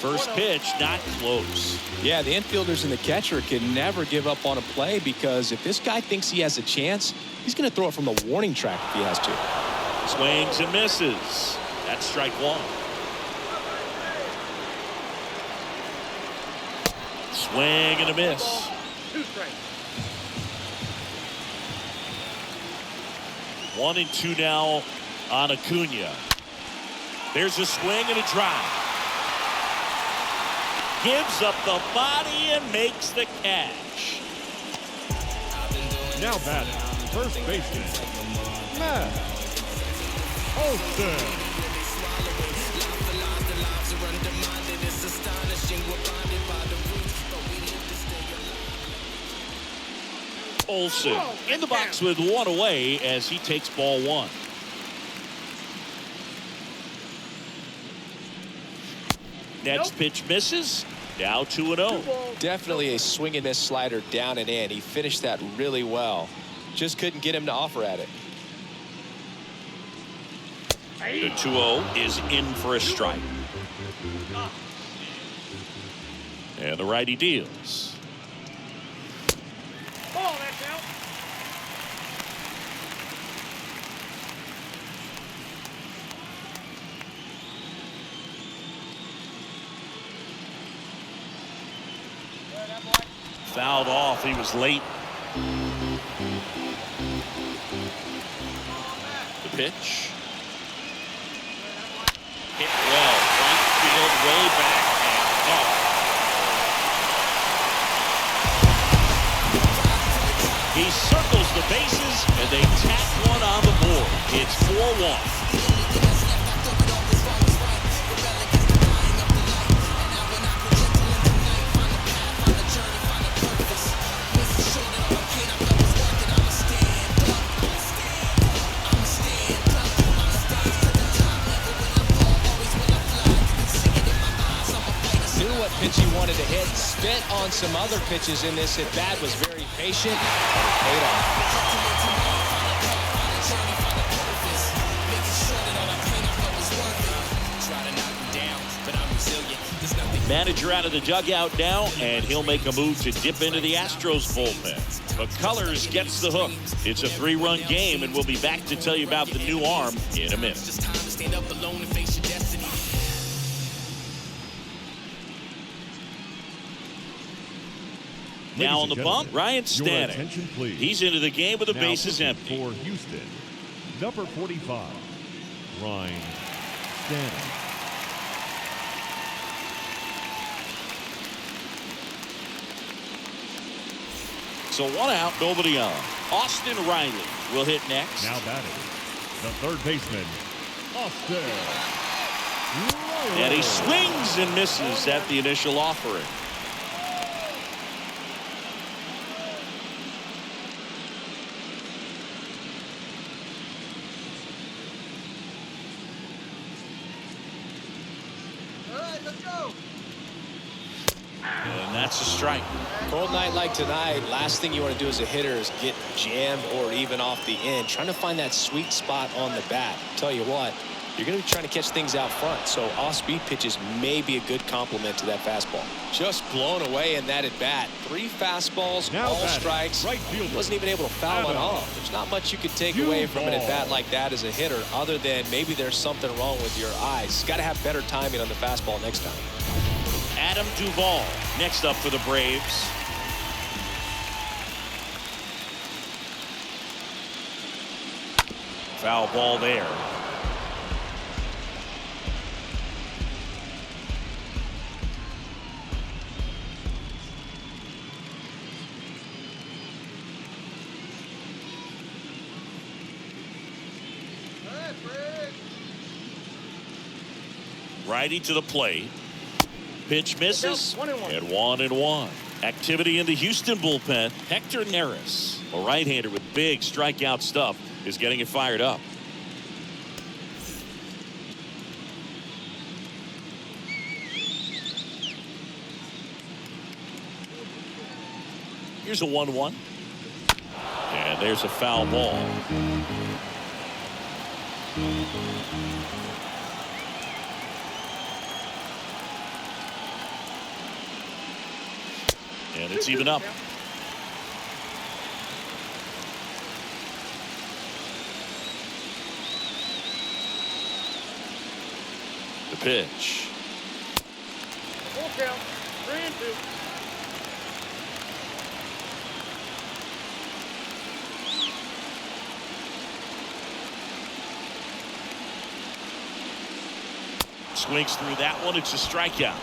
First pitch, not close. Yeah, the infielders and the catcher can never give up on a play, because if this guy thinks he has a chance, he's going to throw it from the warning track if he has to. Swings and misses. That's strike 1. Swing and a miss. 2 strikes. 1-2 now on Acuna. There's a swing and a drive. Gives up the body and makes the catch. Now batting, first baseman, Matt Olson. Olson in the box with one away as he takes ball one. Next pitch misses. Now 2-0. Definitely a swing and miss slider down and in. He finished that really well. Just couldn't get him to offer at it. The 2-0 is in for a strike. And the righty deals. Ball, that's out. Fouled off. He was late. The pitch. Hit well. Right field, way back and off. He circles the bases, and they tack one on the board. It's 4-1. Pitch he wanted to hit, spent on some other pitches in this at bat, was very patient, and it paid off. Manager out of the dugout now, and he'll make a move to dip into the Astros bullpen. But Colors gets the hook. It's a 3-run game, and we'll be back to tell you about the new arm in a minute. Now on the bump, Ryan Stanek. He's into the game with the bases empty. For Houston, number 45, Ryan Stanek. So 1 out, nobody on. Austin Riley will hit next. Now batting, the third baseman, Austin Riley. And he swings and misses at the initial offering. And that's a strike. Cold night like tonight, last thing you want to do as a hitter is get jammed or even off the end. Trying to find that sweet spot on the bat. Tell you what, you're going to be trying to catch things out front, so off-speed pitches may be a good complement to that fastball. Just blown away in that at bat. 3 fastballs, now all batting, strikes. right fielder, Wasn't even able to foul one off. There's not much you could take away from an at bat like that as a hitter, other than maybe there's something wrong with your eyes. Got to have better timing on the fastball next time. Adam Duvall next up for the Braves. Foul ball there. Righty to the plate. Pitch misses. 1-1. And 1-1. Activity in the Houston bullpen. Hector Neris, a right-hander with big strikeout stuff, is getting it fired up. Here's a 1-1. And there's a foul ball. And it's even up. The pitch. Full count. 3-2. Swings through that one. It's a strikeout.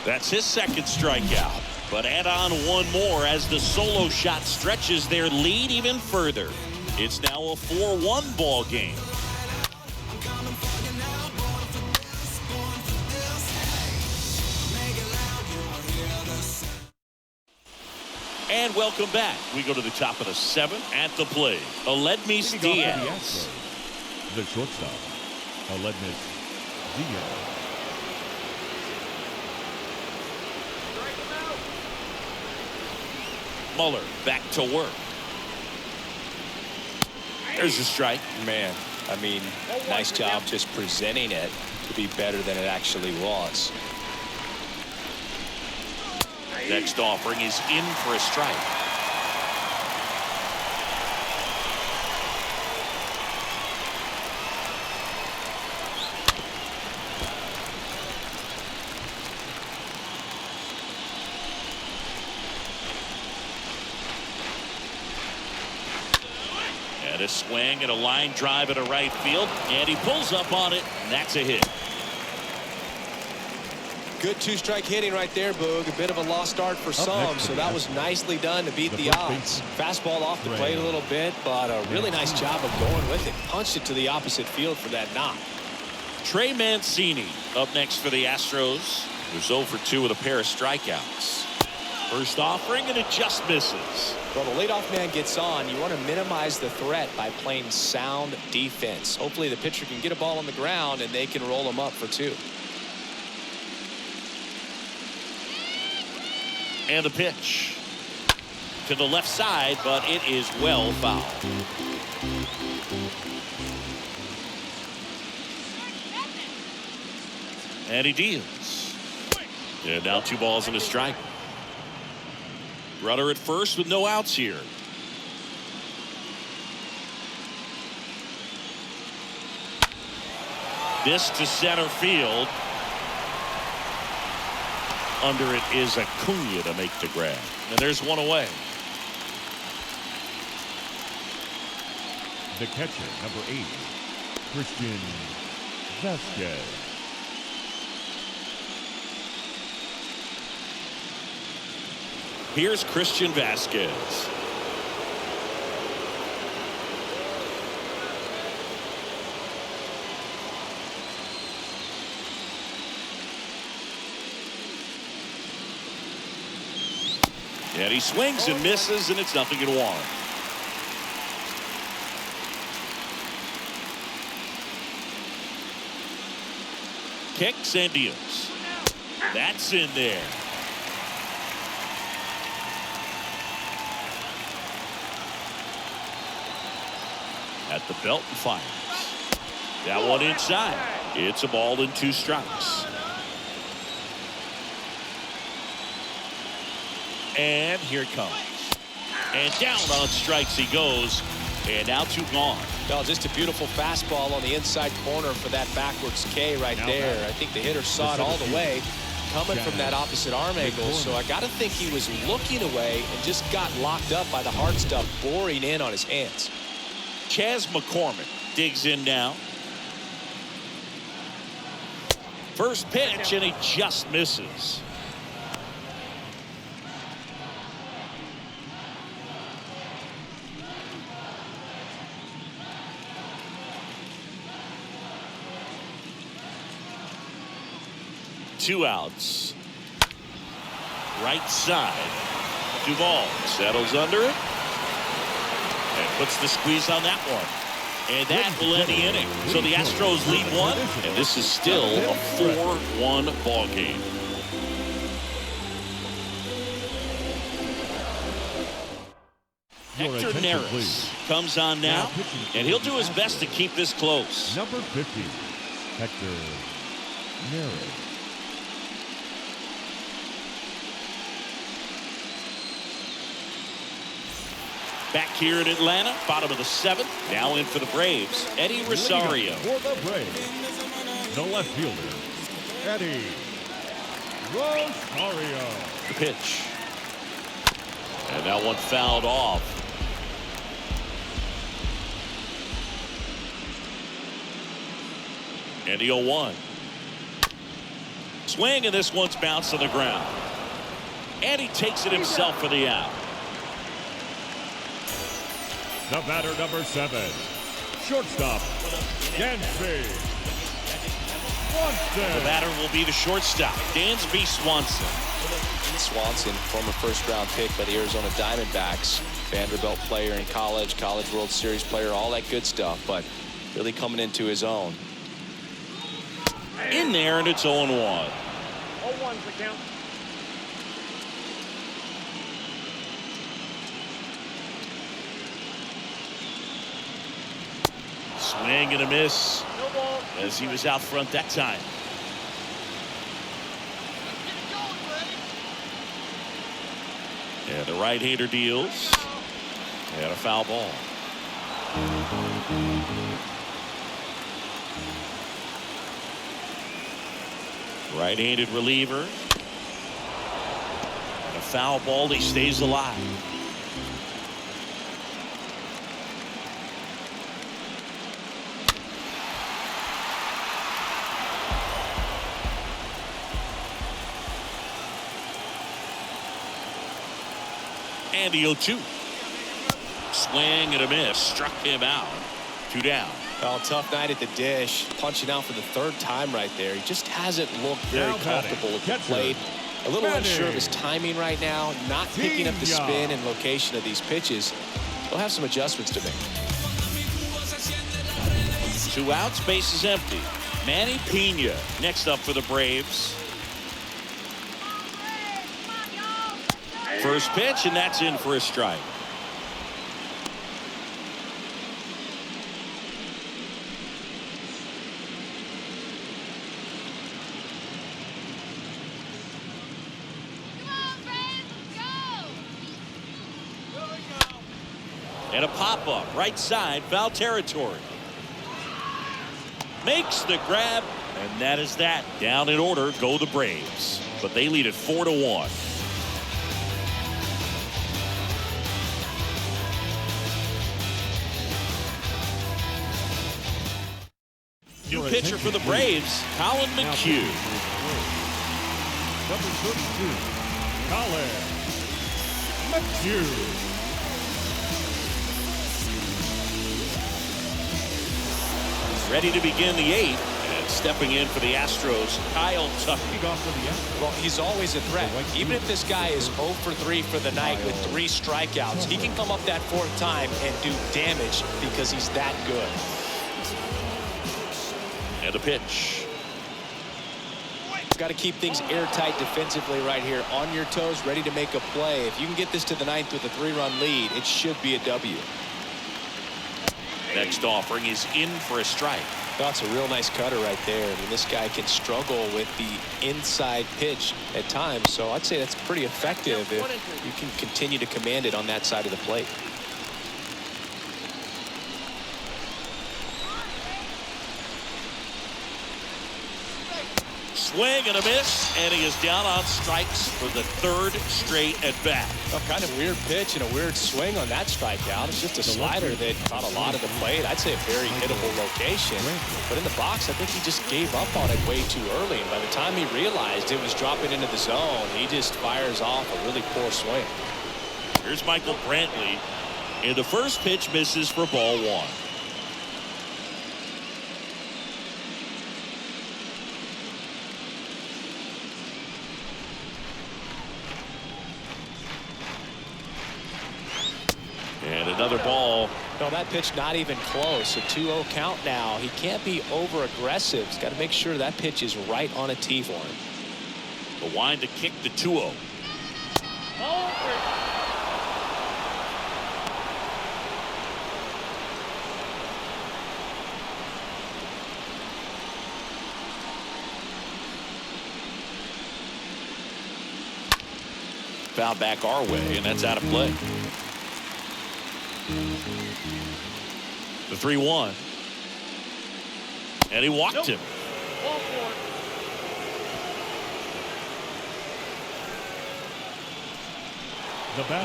That's his second strikeout. But add on one more as the solo shot stretches their lead even further. It's now a 4-1 ball game. And welcome back. We go to the top of the 7th. At the plate, Aledmys Diaz. The shortstop, Aledmys Diaz. Muller back to work. There's a strike. Man, I mean, nice job just presenting it to be better than it actually was. Next offering is in for a strike. And a swing and a line drive at a right field, and he pulls up on it, and that's a hit. Good 2-strike hitting right there, Boog. A bit of a lost start for some, so that was nicely done to beat the odds. Fastball off the plate a little bit, but a really nice job of going with it. Punched it to the opposite field for that knock. Trey Mancini up next for the Astros. Who's 0 for 2 with a pair of strikeouts. First offering, and it just misses. Well, the leadoff man gets on. You want to minimize the threat by playing sound defense. Hopefully the pitcher can get a ball on the ground, and they can roll him up for 2. And the pitch to the left side, but it is well fouled. And he deals. And now 2 balls and a strike. Runner at first with no outs here. This to center field. Under it is Acuna to make the grab. And there's one away. The catcher, number 8, Christian Vasquez. Here's Christian Vasquez. And he swings and misses, and it's 0-1. Kicks and deals. That's in there. At the belt and fires. That one inside. It's a ball and 2 strikes. And here it comes. And down on strikes he goes. And now 2 gone. Well, just a beautiful fastball on the inside corner for that backwards K right there. I think the hitter saw it all the way coming from that opposite arm angle. So I got to think he was looking away and just got locked up by the hard stuff boring in on his hands. Chas McCormick digs in now. First pitch, and he just misses. Two outs. Right side. Duvall settles under it. And puts the squeeze on that one. And that will end the inning. So the Astros lead 1. And this is still a 4-1 ball game. Hector Neris comes on now. And he'll do his best to keep this close. Number 50, Hector Neris. Back here in Atlanta, bottom of the 7th. Now in for the Braves, Eddie Rosario. For the Braves, the left fielder, Eddie Rosario. The pitch. And that one fouled off. And the 0-1. Swing, and this one's bounced on the ground. And he takes it himself for the out. The batter, number 7, shortstop, Dansby Swanson. The batter will be the shortstop, Dansby Swanson. Swanson, former first-round pick by the Arizona Diamondbacks. Vanderbilt player in college, College World Series player, all that good stuff, but really coming into his own. In there, and it's 0-1. 0-1's the count. Swing and a miss No ball. as he was out front that time. And the right-hander deals. And a foul ball. Right-handed reliever. And a foul ball. He stays alive. And the 0-2. Swing and a miss. Struck him out. 2 down. Well, tough night at the dish. Punching out for the 3rd time right there. He just hasn't looked very comfortable at the plate. A little unsure of his timing right now. Not picking up the spin and location of these pitches. He'll have some adjustments to make. 2 outs. Base is empty. Manny Pena next up for the Braves. First pitch, and that's in for a strike. And a pop-up, right side, foul territory. Makes the grab, and that is that. Down in order go the Braves, but they lead it 4-1. New pitcher for the Braves, Colin McHugh. Number 32, Colin McHugh. Ready to begin the 8th, and stepping in for the Astros, Kyle Tucker. Well, he's always a threat. Even if this guy is 0 for 3 for the night with 3 strikeouts, he can come up that 4th time and do damage because he's that good. And a pitch. Got to keep things airtight defensively right here. On your toes, ready to make a play. If you can get this to the 9th with a 3-run lead, it should be a W. Next offering is in for a strike. That's a real nice cutter right there. I mean, this guy can struggle with the inside pitch at times, so I'd say that's pretty effective if you can continue to command it on that side of the plate. Swing and a miss, and he is down on strikes for the 3rd straight at bat. Well, kind of weird pitch and a weird swing on that strikeout. It's just a slider that caught a lot of the plate. I'd say a very hittable location. But in the box, I think he just gave up on it way too early. And by the time he realized it was dropping into the zone, he just fires off a really poor swing. Here's Michael Brantley. And the first pitch misses for ball 1. And another ball. No, that pitch not even close. A 2-0 count now. He can't be over aggressive. He's got to make sure that pitch is right on a tee for him. The wind to kick the 2-0. Foul back our way, and that's out of play. The 3-1. And he walked him.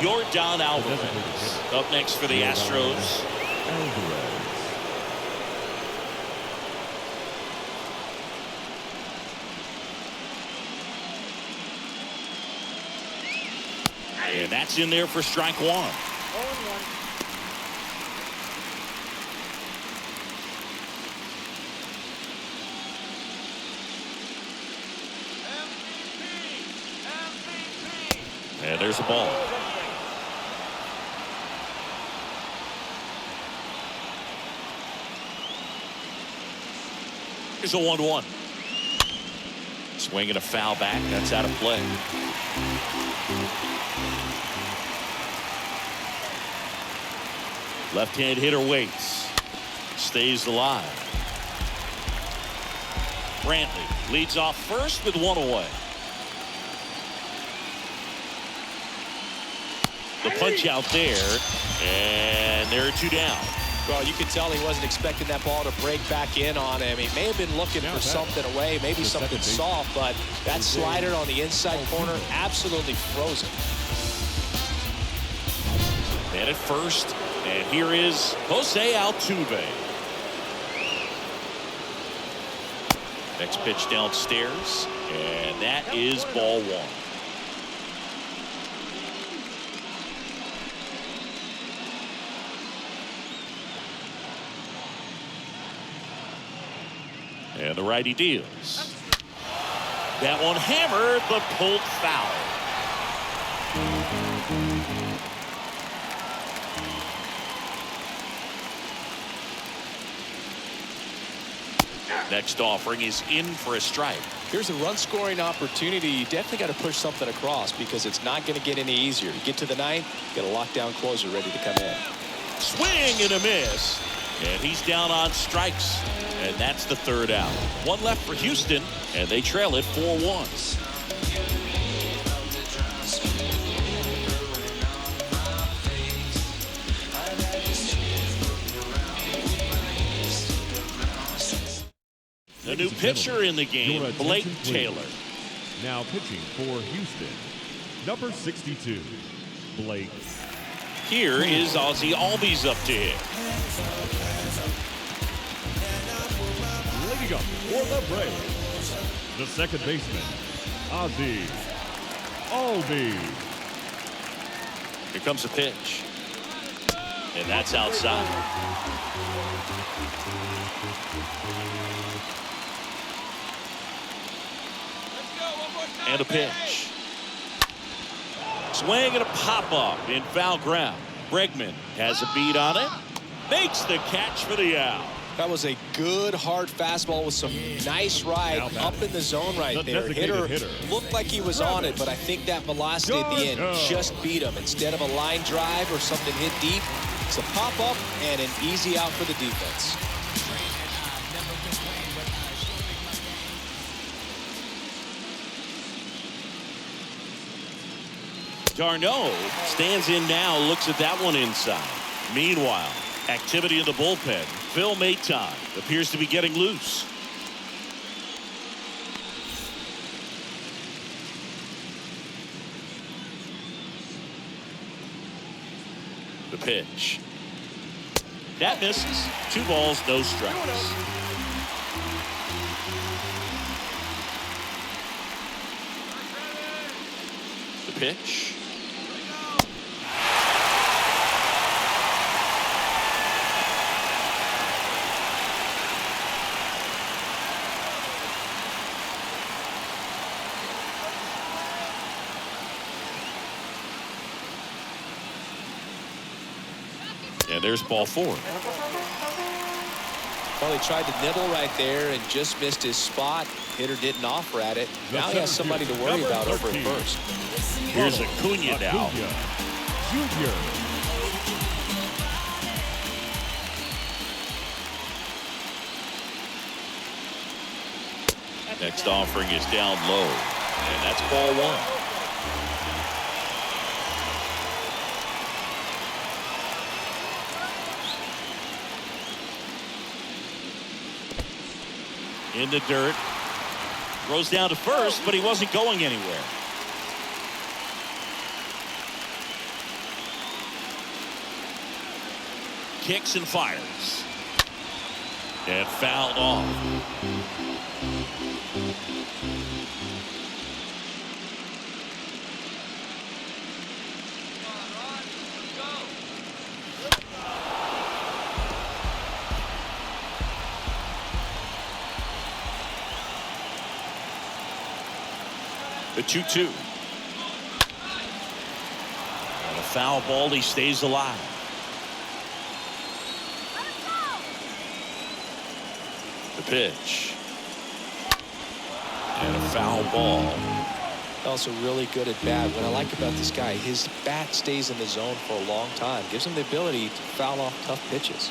Yordan Alvarez up next for the Astros. And that's in there for strike one. 0-1. And there's the ball. Here's a 1-1. Swinging a foul back. That's out of play. Left-hand hitter waits. Stays alive. Brantley leads off first with one away. The punch out there, and there are two down. Well, you could tell he wasn't expecting that ball to break back in on him. He may have been looking for something away, maybe something soft, but that slider on the inside corner absolutely frozen. Man at first, and here is Jose Altuve. Next pitch downstairs, and that is ball one. And the righty deals. That one hammered, but pulled foul. Next offering is in for a strike. Here's a run scoring opportunity. You definitely got to push something across because it's not going to get any easier. You get to the ninth, get a lockdown closer ready to come in. Swing and a miss. And he's down on strikes. And that's the third out. One left for Houston, and they trail it 4-1. The new pitcher in the game, Blake Taylor. Now pitching for Houston, number 62, Blake. Here is Ozzie Albies up to hit. Leading up for the Braves, the second baseman, Ozzie Albies. Here comes a pitch. And that's outside. And a pitch. Swing and a pop-up in foul ground. Bregman has a beat on it. Makes the catch for the out. That was a good hard fastball with some nice ride up in the zone right there. Hitter looked like he was on it, but I think that velocity at the end just beat him. Instead of a line drive or something hit deep, it's a pop-up and an easy out for the defense. Darno stands in now, looks at that one inside. Meanwhile, activity in the bullpen. Phil Maton appears to be getting loose. The pitch. That misses. 2 balls, no strikes. The pitch. And there's ball 4. Well, he tried to nibble right there and just missed his spot. Hitter didn't offer at it. Now he has somebody to worry about over at first. Here's Acuna now. Junior. Next offering is down low. And that's ball 1. In the dirt. Throws down to first, but he wasn't going anywhere. Kicks and fires. And fouled off. The 2-2. And a foul ball. He stays alive. The pitch. And a foul ball. Also really good at bat. What I like about this guy, his bat stays in the zone for a long time. Gives him the ability to foul off tough pitches.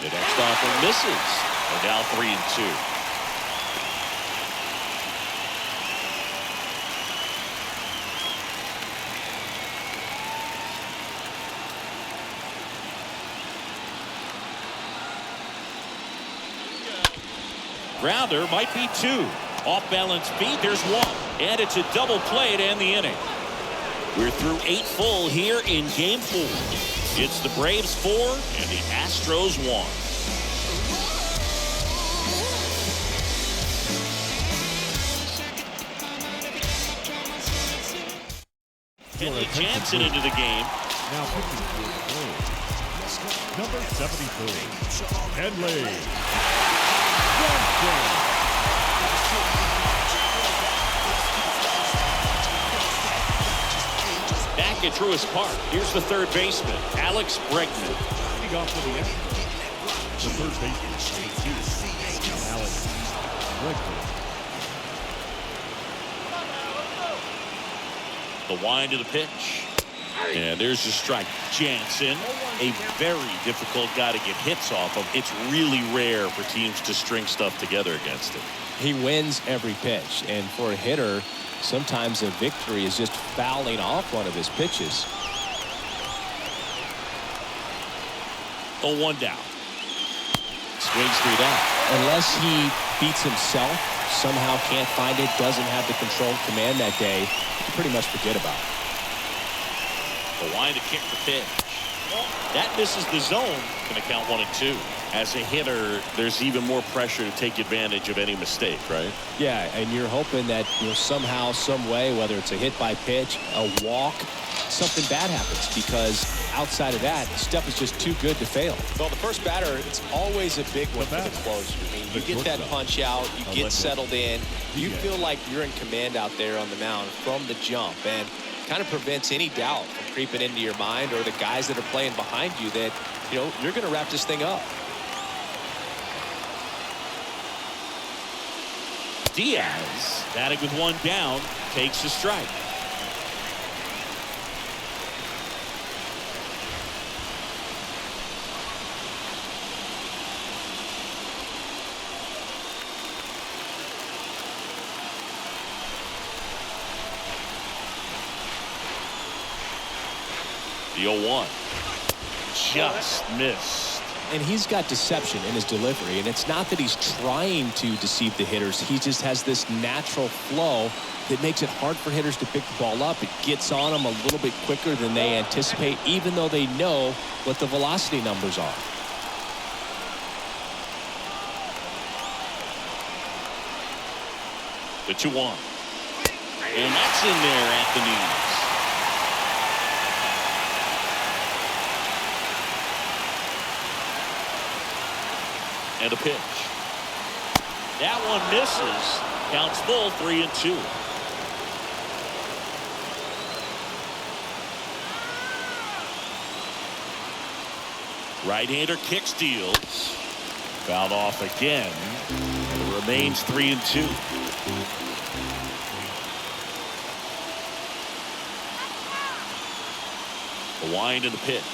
The next offering misses. And now 3-2. Grounder might be 2. Off balance beat. There's 1. And it's a double play to end the inning. We're through 8 full here in game 4. It's the Braves 4 and the Astros 1. Kenley Jansen into the game. Now pitching for the Braves. Number 74, Kenley Jansen. Back at Truist Park, here's the third baseman, Alex Bregman. Leading off for the Astros, the third baseman, Alex Bregman. The wind of the pitch. And there's the strike. Jansen, a very difficult guy to get hits off of. It's really rare for teams to string stuff together against him. He wins every pitch, and for a hitter, sometimes a victory is just fouling off one of his pitches. 0-1 down. Swings 3 down. Unless he beats himself, somehow can't find it, doesn't have the controlled command that day, you can pretty much forget about it. The wind to kick the pitch. That misses the zone. Going to count 1-2. As a hitter, there's even more pressure to take advantage of any mistake, right? Yeah, and you're hoping that somehow, some way, whether it's a hit by pitch, a walk, something bad happens, because outside of that, stuff is just too good to fail. Well, the first batter, it's always a big one for the closer. I mean, you get that punch out, you get settled in, you feel like you're in command out there on the mound from the jump, and kind of prevents any doubt from creeping into your mind or the guys that are playing behind you that, you're going to wrap this thing up. Diaz, batting with 1 down, takes a strike. The 0-1. Just missed. And he's got deception in his delivery, and it's not that he's trying to deceive the hitters. He just has this natural flow that makes it hard for hitters to pick the ball up. It gets on them a little bit quicker than they anticipate, even though they know what the velocity numbers are. The 2-1. And that's in there at the knees. And a pitch. That one misses. Counts full, 3-2. Right-hander kick steals. Fouled off again. And it remains 3-2. The wind and the pitch.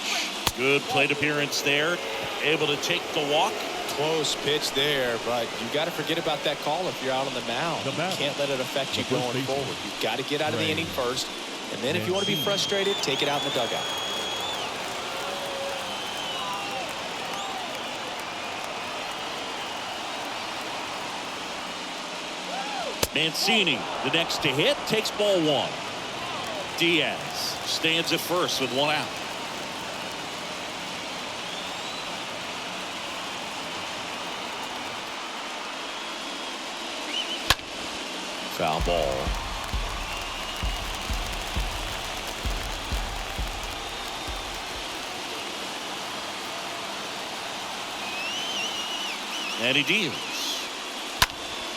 Good plate appearance there. Able to take the walk. Close pitch there, but you got to forget about that call if you're out on the mound. You can't let it affect you going forward. You've got to get out of the inning first, and then if you want to be frustrated, take it out in the dugout. Mancini, the next to hit, takes ball 1. Diaz stands at first with 1 out. Foul ball. And he deals.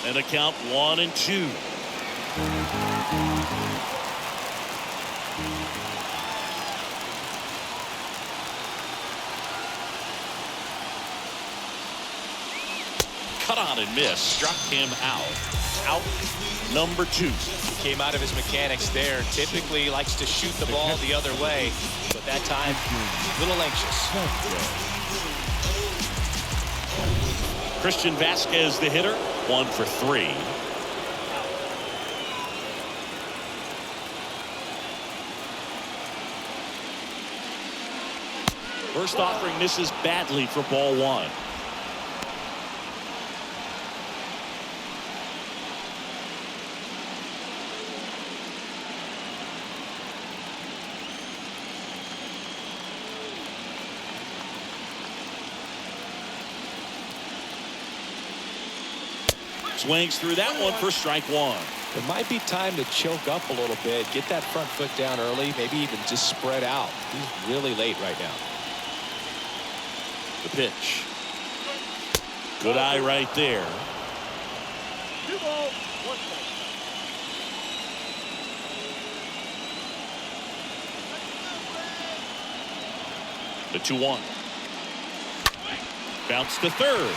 And a count 1-2. Cut on and miss. Struck him out. Out number 2. He came out of his mechanics there. Typically likes to shoot the ball the other way, but that time a little anxious. Christian Vasquez, the hitter, 1 for 3. First offering misses badly for ball 1. Swings through that one for strike 1. It might be time to choke up a little bit, get that front foot down early, maybe even just spread out. He's really late right now. The pitch. Good eye right there. 2 balls, 1 strike. The 2-1. Bounce to third.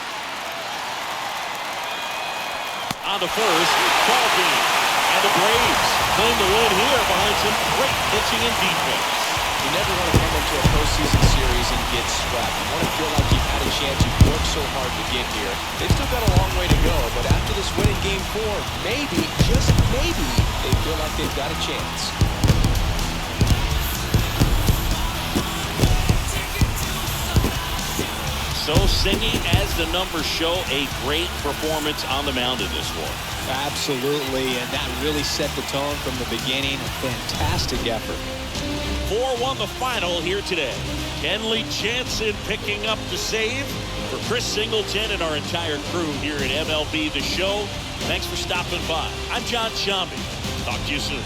On to first. Ball game. And the Braves claim the win here behind some great pitching and defense. You never want to come into a postseason series and get swept. You want to feel like you've had a chance. You've worked so hard to get here. They've still got a long way to go, but after this win in Game 4, maybe, just maybe, they feel like they've got a chance. So singing as the numbers show, a great performance on the mound in this one. Absolutely, and that really set the tone from the beginning. A fantastic effort. 4-1 the final here today. Kenley Jansen picking up the save. For Chris Singleton and our entire crew here at MLB The Show, thanks for stopping by. I'm John Shambi. Talk to you soon.